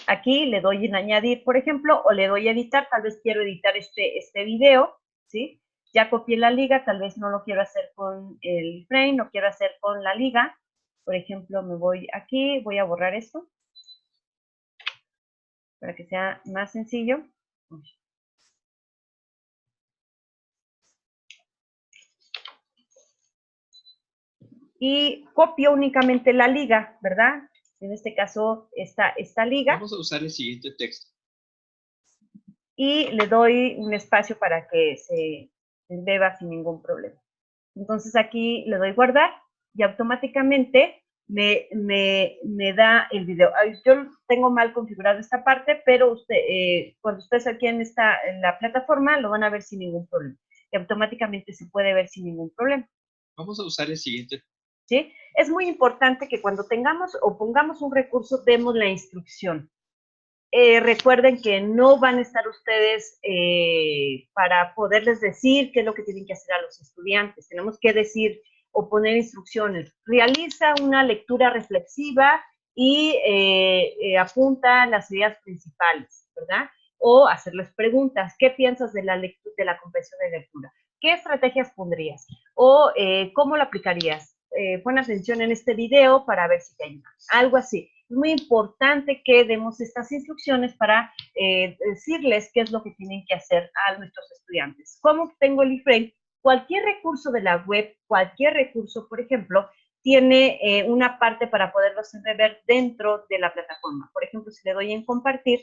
aquí, le doy en añadir, por ejemplo, o le doy a editar, tal vez quiero editar este video, ¿sí? Ya copié la liga, tal vez no lo quiero hacer con el frame, no quiero hacer con la liga. Por ejemplo, me voy aquí, voy a borrar esto, para que sea más sencillo. Y copio únicamente la liga, ¿verdad? En este caso, esta liga. Vamos a usar el siguiente texto. Y le doy un espacio para que se embeba sin ningún problema. Entonces aquí le doy guardar y automáticamente me da el video. Yo tengo mal configurado esta parte, pero cuando ustedes aquí en la plataforma lo van a ver sin ningún problema. Y automáticamente se puede ver sin ningún problema. Vamos a usar el siguiente. ¿Sí? Es muy importante que cuando tengamos o pongamos un recurso, demos la instrucción. Recuerden que no van a estar ustedes para poderles decir qué es lo que tienen que hacer a los estudiantes. Tenemos que decir o poner instrucciones. Realiza una lectura reflexiva y apunta las ideas principales, ¿verdad? O hacerles preguntas. ¿Qué piensas de la comprensión de lectura? ¿Qué estrategias pondrías? O ¿cómo lo aplicarías? Pon atención en este video para ver si te ayuda. Algo así. Es muy importante que demos estas instrucciones para decirles qué es lo que tienen que hacer a nuestros estudiantes. ¿Cómo obtengo el iframe? Cualquier recurso de la web, cualquier recurso, por ejemplo, tiene una parte para poderlos ver dentro de la plataforma. Por ejemplo, si le doy en compartir,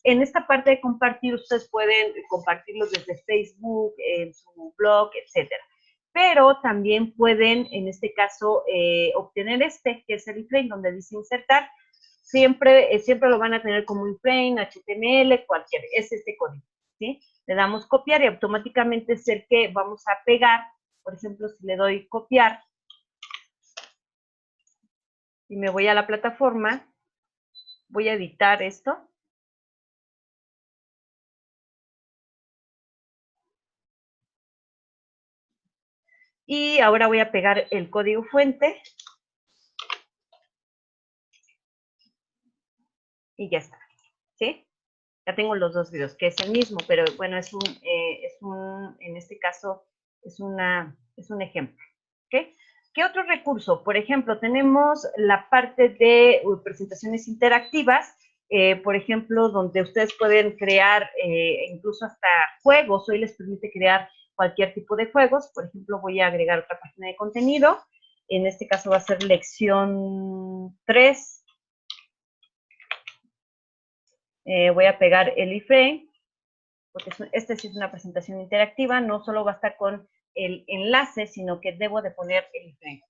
en esta parte de compartir ustedes pueden compartirlos desde Facebook, en su blog, etcétera. Pero también pueden, en este caso, obtener que es el iframe, donde dice insertar. Siempre lo van a tener como iframe, HTML, cualquier, es este código, ¿sí? Le damos copiar y automáticamente es el que vamos a pegar. Por ejemplo, si le doy copiar y me voy a la plataforma, voy a editar esto. Y ahora voy a pegar el código fuente. Y ya está, ¿sí? Ya tengo los dos videos, que es el mismo, pero bueno, en este caso, es un ejemplo, ¿ok? ¿Qué otro recurso? Por ejemplo, tenemos la parte de presentaciones interactivas, por ejemplo, donde ustedes pueden crear incluso hasta juegos. Hoy les permite crear cualquier tipo de juegos. Por ejemplo, voy a agregar otra página de contenido. En este caso va a ser lección 3. Voy a pegar el iframe, porque esta sí es una presentación interactiva, no solo va a estar con el enlace, sino que debo de poner el iframe.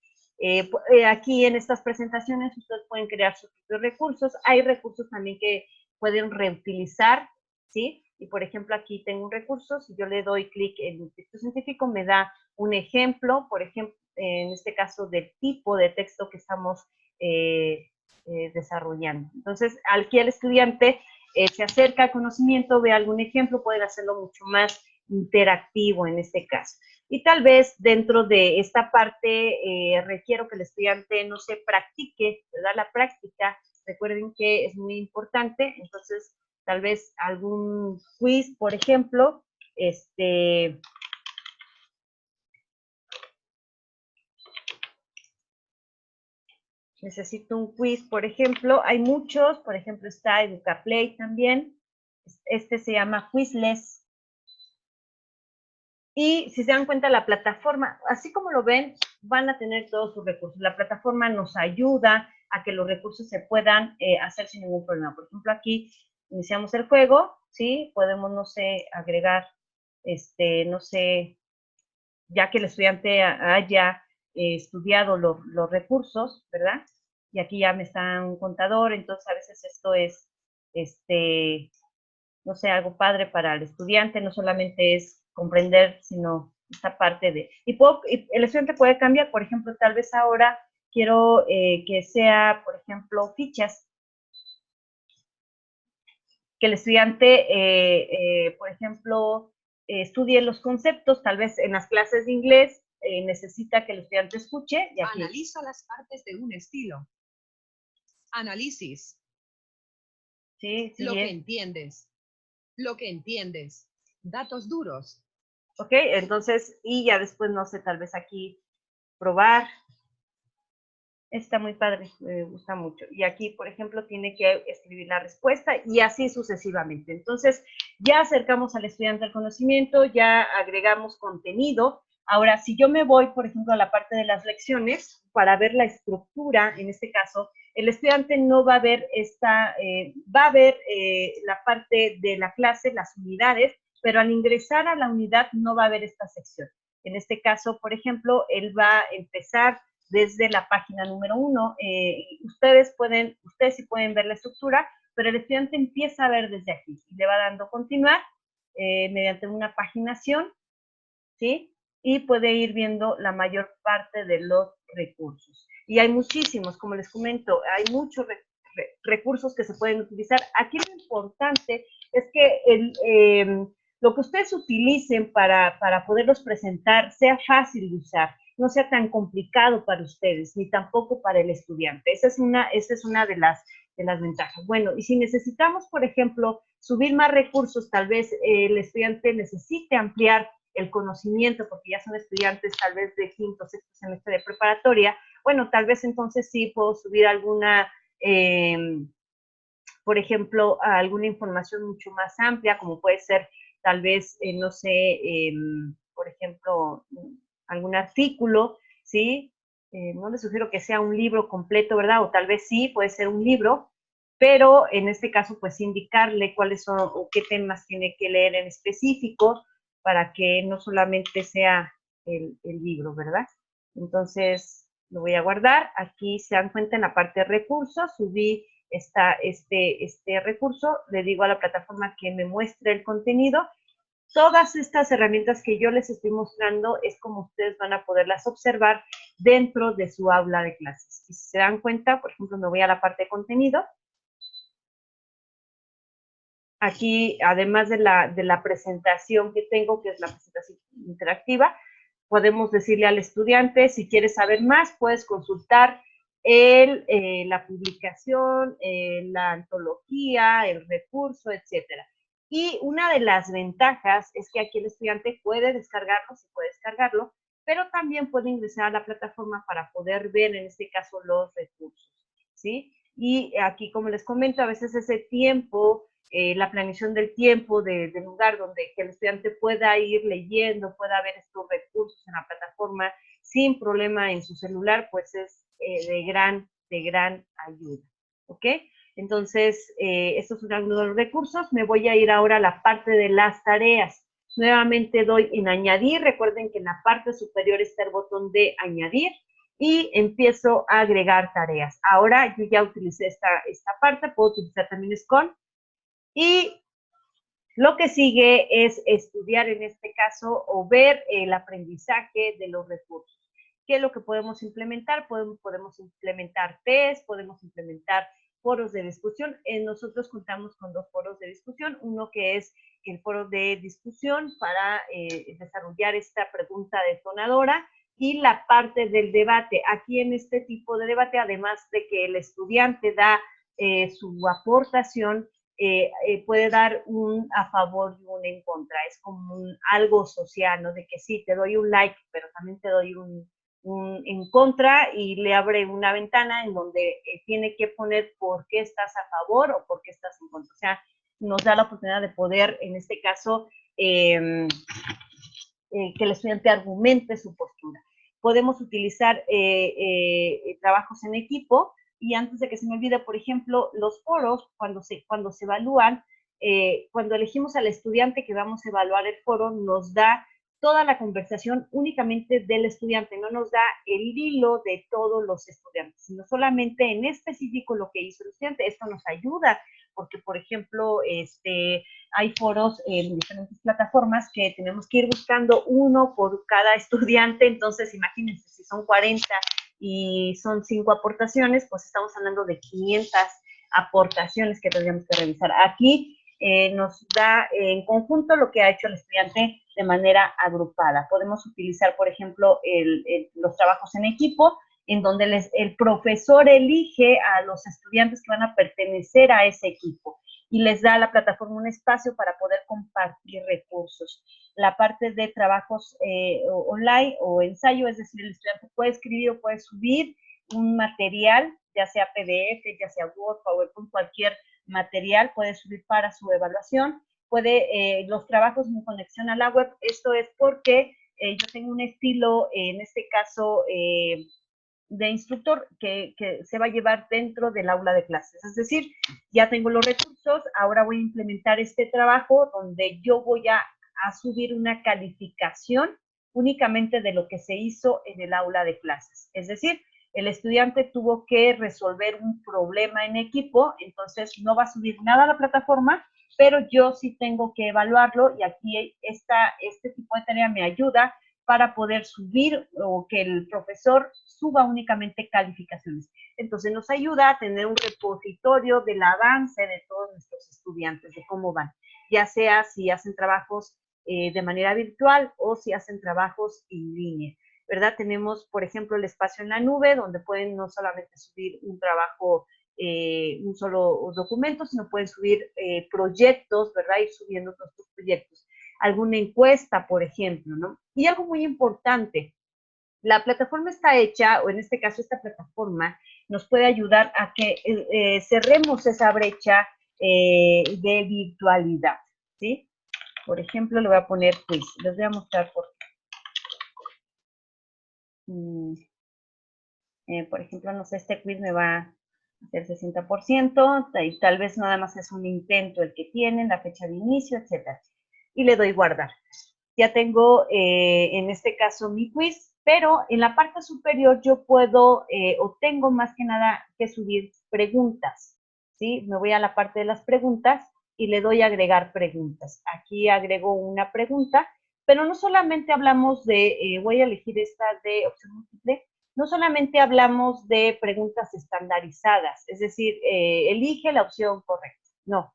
Aquí en estas presentaciones ustedes pueden crear sus propios recursos. Hay recursos también que pueden reutilizar, ¿sí? Y por ejemplo, aquí tengo un recurso, si yo le doy clic en el texto científico, me da un ejemplo, por ejemplo, en este caso del tipo de texto que estamos desarrollando. Entonces, aquí el estudiante se acerca al conocimiento, ve algún ejemplo, pueden hacerlo mucho más interactivo en este caso. Y tal vez dentro de esta parte requiero que el estudiante, no se practique, ¿verdad? La práctica, recuerden que es muy importante, entonces tal vez algún quiz, por ejemplo, necesito un quiz, por ejemplo, hay muchos, por ejemplo está EducaPlay también, este se llama Quizless. Y si se dan cuenta, la plataforma, así como lo ven, van a tener todos sus recursos. La plataforma nos ayuda a que los recursos se puedan hacer sin ningún problema. Por ejemplo, aquí iniciamos el juego, ¿sí? Podemos, no sé, agregar, no sé, ya que el estudiante haya estudiado los recursos, ¿verdad? Y aquí ya me está un contador, entonces a veces esto es, no sé, algo padre para el estudiante, no solamente es comprender, sino esta parte de... Y el estudiante puede cambiar, por ejemplo, tal vez ahora quiero que sea, por ejemplo, fichas, que el estudiante, por ejemplo, estudie los conceptos, tal vez en las clases de inglés necesita que el estudiante escuche. Y aquí. Analiza las partes de un estilo. Análisis. Sí, sí. Lo que entiendes. Lo que entiendes. Datos duros. Ok, entonces, y ya después, no sé, tal vez aquí probar. Está muy padre, me gusta mucho. Y aquí, por ejemplo, tiene que escribir la respuesta y así sucesivamente. Entonces, ya acercamos al estudiante al conocimiento, ya agregamos contenido. Ahora, si yo me voy, por ejemplo, a la parte de las lecciones, para ver la estructura, en este caso, el estudiante no va a ver va a ver la parte de la clase, las unidades, pero al ingresar a la unidad no va a ver esta sección. En este caso, por ejemplo, él va a empezar desde la página número 1. Ustedes sí pueden ver la estructura, pero el estudiante empieza a ver desde aquí y le va dando continuar mediante una paginación, ¿sí? Y puede ir viendo la mayor parte de los recursos. Y hay muchísimos, como les comento, hay muchos recursos que se pueden utilizar. Aquí lo importante es que lo que ustedes utilicen para poderlos presentar sea fácil de usar, no sea tan complicado para ustedes, ni tampoco para el estudiante. Esa es una de las ventajas. Bueno, y si necesitamos, por ejemplo, subir más recursos, tal vez el estudiante necesite ampliar el conocimiento, porque ya son estudiantes tal vez de quinto, sexto semestre de preparatoria, bueno, tal vez entonces sí puedo subir alguna, por ejemplo, alguna información mucho más amplia, como puede ser tal vez, no sé, por ejemplo, algún artículo, ¿sí? No les sugiero que sea un libro completo, ¿verdad? O tal vez sí, puede ser un libro, pero en este caso, pues indicarle cuáles son o qué temas tiene que leer en específico para que no solamente sea el libro, ¿verdad? Entonces, lo voy a guardar. Aquí se dan cuenta en la parte de recursos, subí este recurso, le digo a la plataforma que me muestre el contenido. Todas estas herramientas que yo les estoy mostrando es como ustedes van a poderlas observar dentro de su aula de clases. Y si se dan cuenta, por ejemplo, me voy a la parte de contenido. Aquí, además de la presentación que tengo, que es la presentación interactiva, podemos decirle al estudiante, si quieres saber más, puedes consultar la publicación, la antología, el recurso, etcétera. Y una de las ventajas es que aquí el estudiante puede descargarlo, pero también puede ingresar a la plataforma para poder ver, en este caso, los recursos, ¿sí? Y aquí, como les comento, a veces ese tiempo, la planeación del tiempo, del lugar donde que el estudiante pueda ir leyendo, pueda ver estos recursos en la plataforma sin problema en su celular, pues es de gran ayuda, ¿ok? Entonces, estos son algunos de los recursos. Me voy a ir ahora a la parte de las tareas. Nuevamente doy en añadir. Recuerden que en la parte superior está el botón de añadir y empiezo a agregar tareas. Ahora yo ya utilicé esta parte, puedo utilizar también SCON. Y lo que sigue es estudiar en este caso o ver el aprendizaje de los recursos. ¿qué es lo que podemos implementar? Podemos implementar test, podemos implementar foros de discusión. Nosotros contamos con 2 foros de discusión, uno que es el foro de discusión para desarrollar esta pregunta detonadora, y la parte del debate. Aquí en este tipo de debate, además de que el estudiante da su aportación, puede dar un a favor y un en contra. Es como algo social, ¿no? De que sí, te doy un like, pero también te doy un en contra, y le abre una ventana en donde tiene que poner por qué estás a favor o por qué estás en contra. O sea, nos da la oportunidad de poder, en este caso, que el estudiante argumente su postura. Podemos utilizar trabajos en equipo, y antes de que se me olvide, por ejemplo, los foros, cuando se evalúan, cuando elegimos al estudiante que vamos a evaluar el foro, nos da toda la conversación únicamente del estudiante, no nos da el hilo de todos los estudiantes, sino solamente en específico lo que hizo el estudiante. Esto nos ayuda porque, por ejemplo, hay foros en diferentes plataformas que tenemos que ir buscando uno por cada estudiante. Entonces, imagínense, si son 40 y son 5 aportaciones, pues estamos hablando de 500 aportaciones que tendríamos que revisar. Aquí nos da en conjunto lo que ha hecho el estudiante de manera agrupada. Podemos utilizar, por ejemplo, los trabajos en equipo, en donde el profesor elige a los estudiantes que van a pertenecer a ese equipo y les da a la plataforma un espacio para poder compartir recursos. La parte de trabajos online o ensayo, es decir, el estudiante puede escribir o puede subir un material, ya sea PDF, ya sea Word, PowerPoint, cualquier material puede subir para su evaluación. Los trabajos en conexión a la web, esto es porque yo tengo un estilo, en este caso, de instructor que se va a llevar dentro del aula de clases. Es decir, ya tengo los recursos, ahora voy a implementar este trabajo donde yo voy a subir una calificación únicamente de lo que se hizo en el aula de clases. Es decir, el estudiante tuvo que resolver un problema en equipo, entonces no va a subir nada a la plataforma, pero yo sí tengo que evaluarlo, y aquí este tipo de tarea me ayuda para poder subir, o que el profesor suba únicamente calificaciones. Entonces nos ayuda a tener un repositorio del avance de todos nuestros estudiantes, de cómo van, ya sea si hacen trabajos de manera virtual o si hacen trabajos en línea, ¿verdad? Tenemos, por ejemplo, el espacio en la nube, donde pueden no solamente subir un trabajo, un solo documento, sino pueden subir proyectos, ¿verdad? Ir subiendo todos estos proyectos. Alguna encuesta, por ejemplo, ¿no? Y algo muy importante, la plataforma está hecha, o en este caso esta plataforma, nos puede ayudar a que cerremos esa brecha de virtualidad, ¿sí? Por ejemplo, le voy a poner quiz. Les voy a mostrar por ejemplo, no sé, este quiz me va a hacer 60%, y tal vez nada más es un intento el que tienen, la fecha de inicio, etcétera. Y le doy guardar. Ya tengo, en este caso, mi quiz, pero en la parte superior yo puedo, o tengo más que nada que subir preguntas, ¿sí? Me voy a la parte de las preguntas y le doy a agregar preguntas. Aquí agrego una pregunta, pero no solamente hablamos de, voy a elegir esta de opción múltiple, no solamente hablamos de preguntas estandarizadas, es decir, elige la opción correcta. No,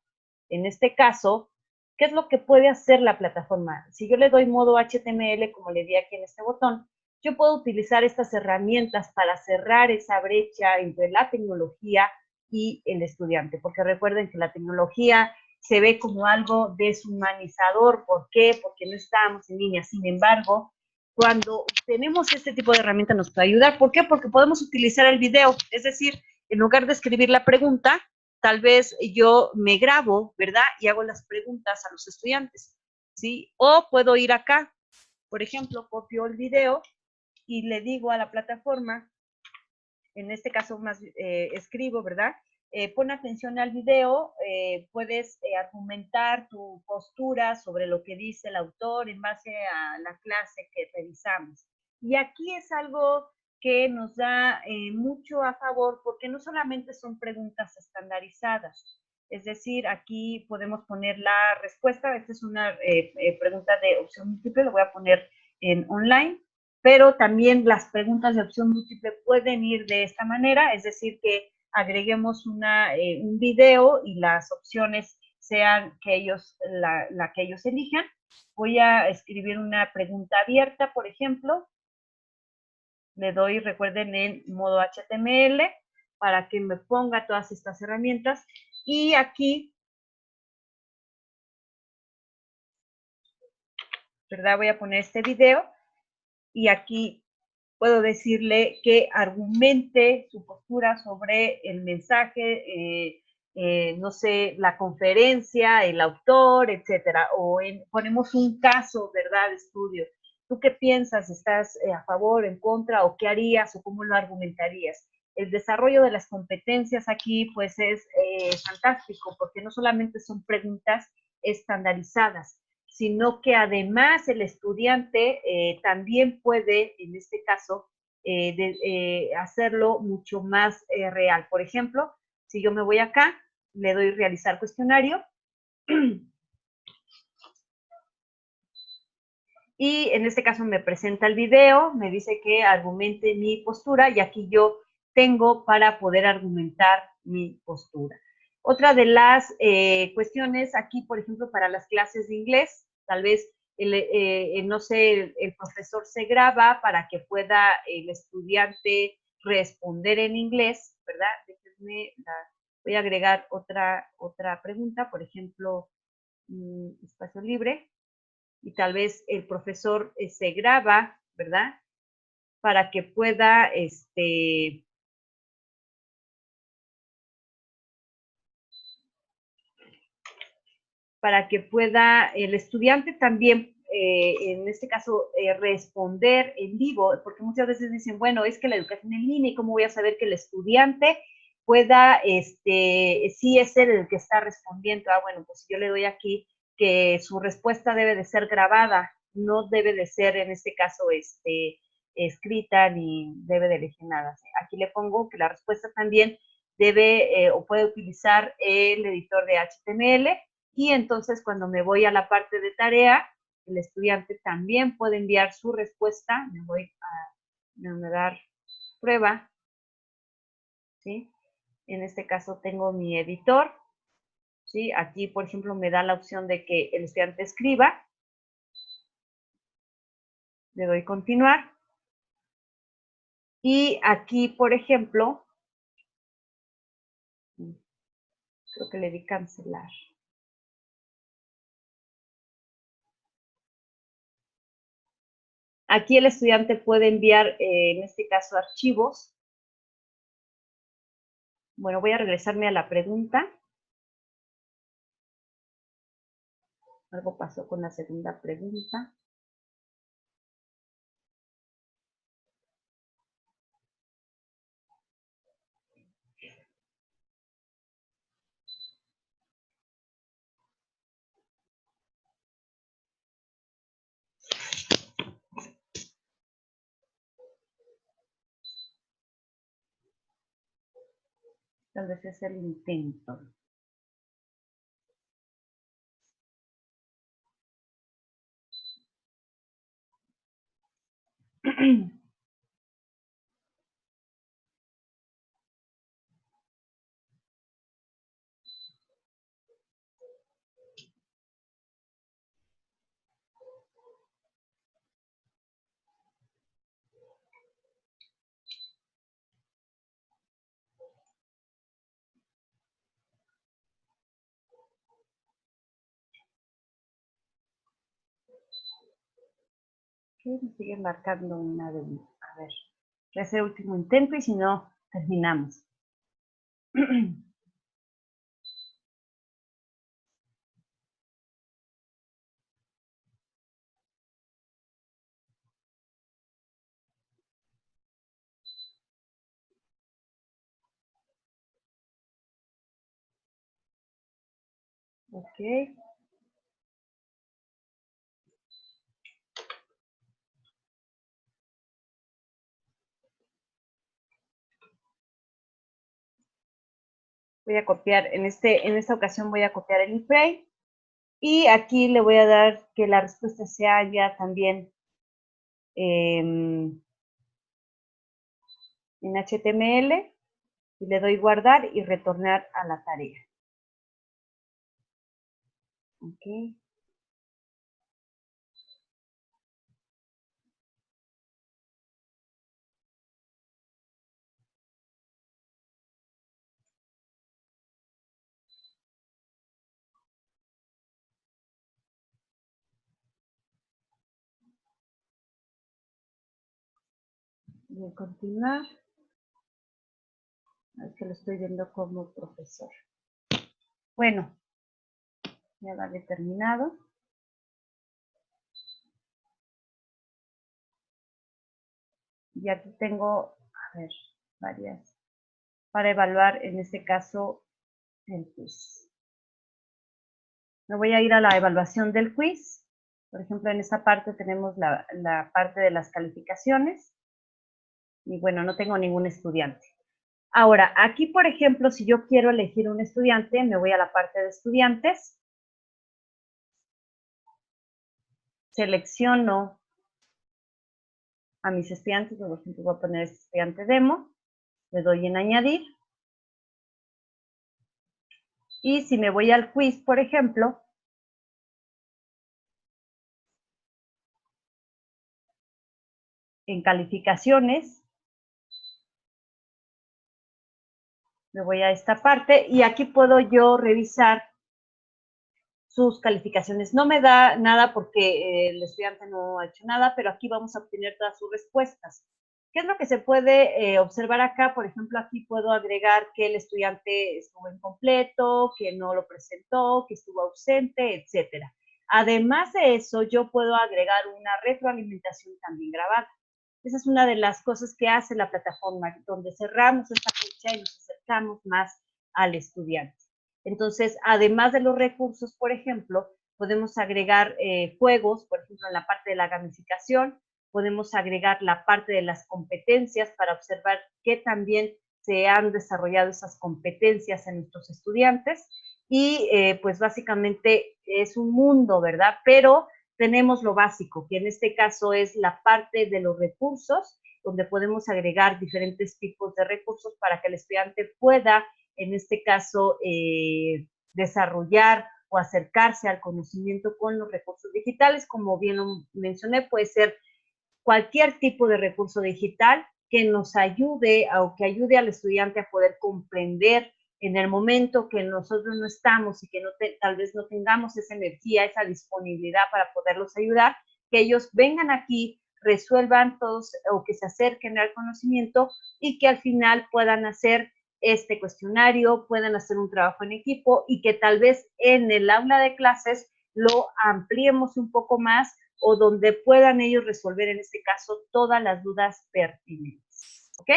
en este caso, ¿qué es lo que puede hacer la plataforma? Si yo le doy modo HTML, como le di aquí en este botón, yo puedo utilizar estas herramientas para cerrar esa brecha entre la tecnología y el estudiante, porque recuerden que la tecnología se ve como algo deshumanizador. ¿Por qué? Porque no estábamos en línea. Sin embargo, cuando tenemos este tipo de herramienta nos puede ayudar. ¿Por qué? Porque podemos utilizar el video. Es decir, en lugar de escribir la pregunta, tal vez yo me grabo, ¿verdad? Y hago las preguntas a los estudiantes, ¿sí? O puedo ir acá, por ejemplo, copio el video y le digo a la plataforma, en este caso más escribo, ¿verdad? Pon atención al video, puedes argumentar tu postura sobre lo que dice el autor en base a la clase que revisamos. Y aquí es algo que nos da mucho a favor, porque no solamente son preguntas estandarizadas, es decir, aquí podemos poner la respuesta. Esta es una pregunta de opción múltiple, lo voy a poner en online, pero también las preguntas de opción múltiple pueden ir de esta manera, es decir, que agreguemos un video y las opciones sean que la que ellos elijan. Voy a escribir una pregunta abierta, por ejemplo. Le doy, recuerden, en modo HTML para que me ponga todas estas herramientas. Y aquí, ¿verdad? Voy a poner este video y aquí puedo decirle que argumente su postura sobre el mensaje, no sé, la conferencia, el autor, etcétera. O ponemos un caso, ¿verdad?, de estudio. ¿Tú qué piensas? ¿Estás a favor, en contra, o qué harías, o cómo lo argumentarías? El desarrollo de las competencias aquí, pues, es fantástico, porque no solamente son preguntas estandarizadas, sino que además el estudiante también puede, en este caso, hacerlo mucho más real. Por ejemplo, si yo me voy acá, le doy realizar cuestionario, y en este caso me presenta el video, me dice que argumente mi postura, y aquí yo tengo para poder argumentar mi postura. Otra de las cuestiones aquí, por ejemplo, para las clases de inglés, tal vez, no sé, el profesor se graba para que pueda el estudiante responder en inglés, ¿verdad? Voy a agregar otra pregunta, por ejemplo, espacio libre, y tal vez el profesor se graba, ¿verdad? Para que pueda, el estudiante también, en este caso, responder en vivo, porque muchas veces dicen, bueno, es que la educación en línea, ¿y cómo voy a saber que el estudiante pueda, sí es él el que está respondiendo? Bueno, pues yo le doy aquí que su respuesta debe de ser grabada, no debe de ser, en este caso, escrita, ni debe de elegir nada. Aquí le pongo que la respuesta también debe o puede utilizar el editor de HTML, y entonces cuando me voy a la parte de tarea, el estudiante también puede enviar su respuesta. Me voy a dar prueba, ¿sí? En este caso tengo mi editor, ¿sí? Aquí, por ejemplo, me da la opción de que el estudiante escriba. Le doy continuar. Y aquí, por ejemplo, creo que le di cancelar. Aquí el estudiante puede enviar, en este caso, archivos. Bueno, voy a regresarme a la pregunta. Algo pasó con la segunda pregunta. Tal vez es el intento. ¿Qué me sigue marcando una de una? A ver, voy a hacer el último intento y si no, terminamos. Ok. Voy a copiar, en esta ocasión voy a copiar el iframe, y aquí le voy a dar que la respuesta sea ya también en HTML y le doy guardar y retornar a la tarea. Ok. Voy a continuar. Es que lo estoy viendo como profesor. Bueno, ya lo he terminado. Y aquí tengo, a ver, varias, para evaluar en este caso el quiz. Me voy a ir a la evaluación del quiz. Por ejemplo, en esta parte tenemos la parte de las calificaciones. Y bueno, no tengo ningún estudiante. Ahora, aquí, por ejemplo, si yo quiero elegir un estudiante, me voy a la parte de estudiantes. Selecciono a mis estudiantes, por ejemplo, voy a poner estudiante demo. Le doy en añadir. Y si me voy al quiz, por ejemplo, en calificaciones, me voy a esta parte y aquí puedo yo revisar sus calificaciones. No me da nada porque el estudiante no ha hecho nada, pero aquí vamos a obtener todas sus respuestas. ¿Qué es lo que se puede observar acá? Por ejemplo, aquí puedo agregar que el estudiante estuvo incompleto, que no lo presentó, que estuvo ausente, etcétera. Además de eso, yo puedo agregar una retroalimentación también grabada. Esa es una de las cosas que hace la plataforma, donde cerramos esta fecha y nos acercamos más al estudiante. Entonces, además de los recursos, por ejemplo, podemos agregar juegos, por ejemplo, en la parte de la gamificación, podemos agregar la parte de las competencias para observar qué también se han desarrollado esas competencias en nuestros estudiantes y pues básicamente es un mundo, ¿verdad? Pero tenemos lo básico, que en este caso es la parte de los recursos, donde podemos agregar diferentes tipos de recursos para que el estudiante pueda, en este caso, desarrollar o acercarse al conocimiento con los recursos digitales. Como bien lo mencioné, puede ser cualquier tipo de recurso digital que nos ayude o que ayude al estudiante a poder comprender en el momento que nosotros no estamos y que tal vez no tengamos esa energía, esa disponibilidad para poderlos ayudar, que ellos vengan aquí, resuelvan todos o que se acerquen al conocimiento y que al final puedan hacer este cuestionario, puedan hacer un trabajo en equipo y que tal vez en el aula de clases lo ampliemos un poco más o donde puedan ellos resolver en este caso todas las dudas pertinentes. ¿Ok?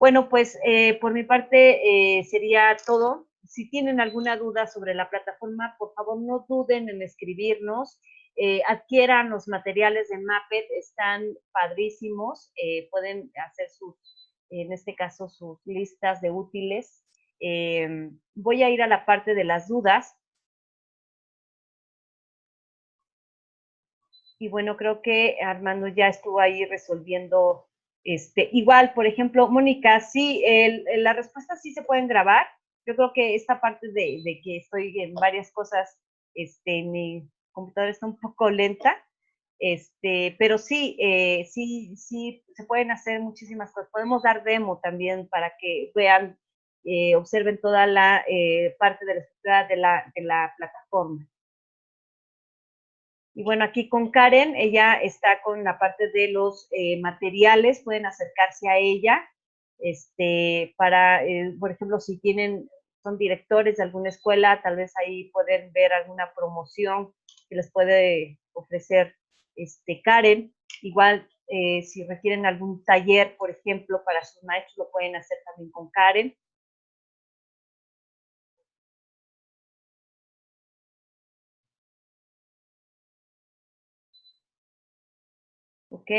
Bueno, pues por mi parte sería todo. Si tienen alguna duda sobre la plataforma, por favor no duden en escribirnos. Adquieran los materiales de Mappet, están padrísimos. Pueden hacer en este caso, sus listas de útiles. Voy a ir a la parte de las dudas. Y bueno, creo que Armando ya estuvo ahí resolviendo. Igual, por ejemplo, Mónica, sí, las respuestas sí se pueden grabar. Yo creo que esta parte de que estoy en varias cosas, mi computadora está un poco lenta, pero sí, sí se pueden hacer muchísimas cosas. Podemos dar demo también para que vean, observen toda la parte de la estructura de la plataforma. Y bueno, aquí con Karen, ella está con la parte de los materiales, pueden acercarse a ella, para, por ejemplo, si son directores de alguna escuela, tal vez ahí pueden ver alguna promoción que les puede ofrecer Karen. Igual, si requieren algún taller, por ejemplo, para sus maestros, lo pueden hacer también con Karen. ¿Ok?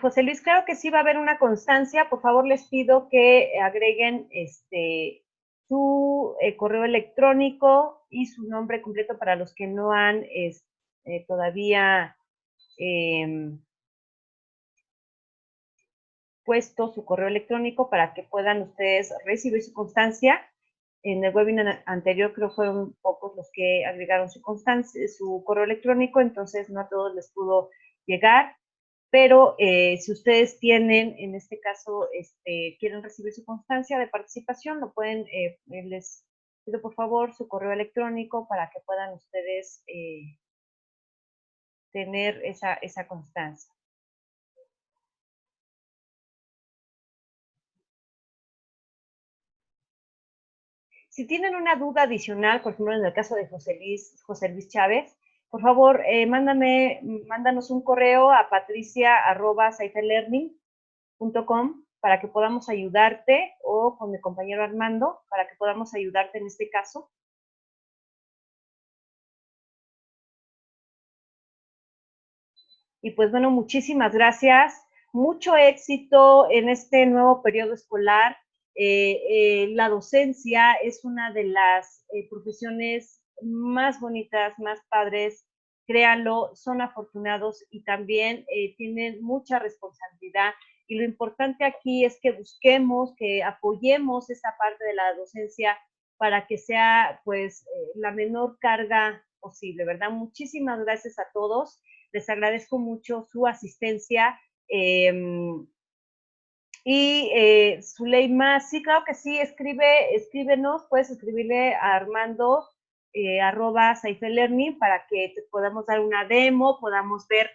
José Luis, claro que sí va a haber una constancia. Por favor, les pido que agreguen su correo electrónico y su nombre completo para los que no han todavía puesto su correo electrónico para que puedan ustedes recibir su constancia. En el webinar anterior creo fueron pocos los que agregaron su constancia, su correo electrónico, entonces no a todos les pudo llegar. Pero si ustedes tienen, en este caso, quieren recibir su constancia de participación, lo pueden, les pido por favor su correo electrónico para que puedan ustedes tener esa constancia. Si tienen una duda adicional, por ejemplo, en el caso de José Luis Chávez, por favor, mándanos un correo a patricia@saifelearning.com para que podamos ayudarte, o con mi compañero Armando, para que podamos ayudarte en este caso. Y pues bueno, muchísimas gracias. Mucho éxito en este nuevo periodo escolar. La docencia es una de las profesiones más bonitas, más padres. Créanlo, son afortunados y también tienen mucha responsabilidad. Y lo importante aquí es que busquemos, que apoyemos esta parte de la docencia para que sea pues la menor carga posible, ¿verdad? Muchísimas gracias a todos. Les agradezco mucho su asistencia. Zuleima, sí, claro que sí, escríbenos, puedes escribirle a Armando, @saifelearning, para que te podamos dar una demo, podamos ver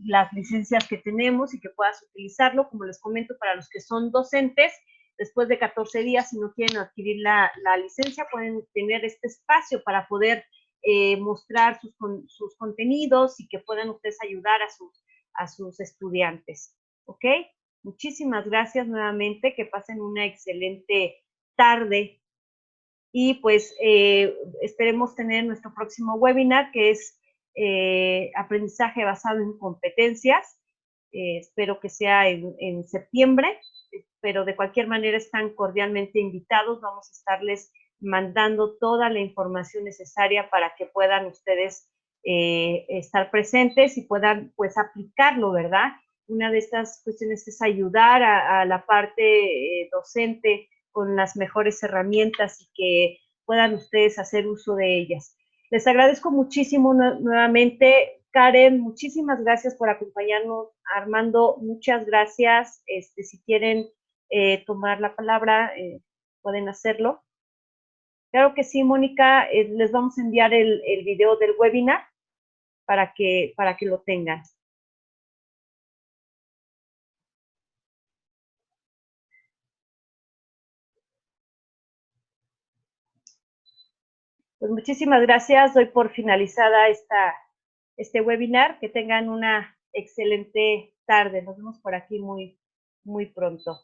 las licencias que tenemos y que puedas utilizarlo. Como les comento, para los que son docentes, después de 14 días, si no quieren adquirir la licencia, pueden tener este espacio para poder mostrar sus contenidos y que puedan ustedes ayudar a sus estudiantes. ¿Ok? Muchísimas gracias nuevamente, que pasen una excelente tarde y pues esperemos tener nuestro próximo webinar, que es aprendizaje basado en competencias. Espero que sea en septiembre, pero de cualquier manera están cordialmente invitados. Vamos a estarles mandando toda la información necesaria para que puedan ustedes estar presentes y puedan pues aplicarlo, ¿verdad? Una de estas cuestiones es ayudar a la parte docente con las mejores herramientas y que puedan ustedes hacer uso de ellas. Les agradezco muchísimo nuevamente. Karen, muchísimas gracias por acompañarnos. Armando, muchas gracias. Si quieren tomar la palabra, pueden hacerlo. Claro que sí, Mónica, les vamos a enviar el video del webinar para que lo tengan. Pues muchísimas gracias. Doy por finalizada este webinar. Que tengan una excelente tarde. Nos vemos por aquí muy pronto.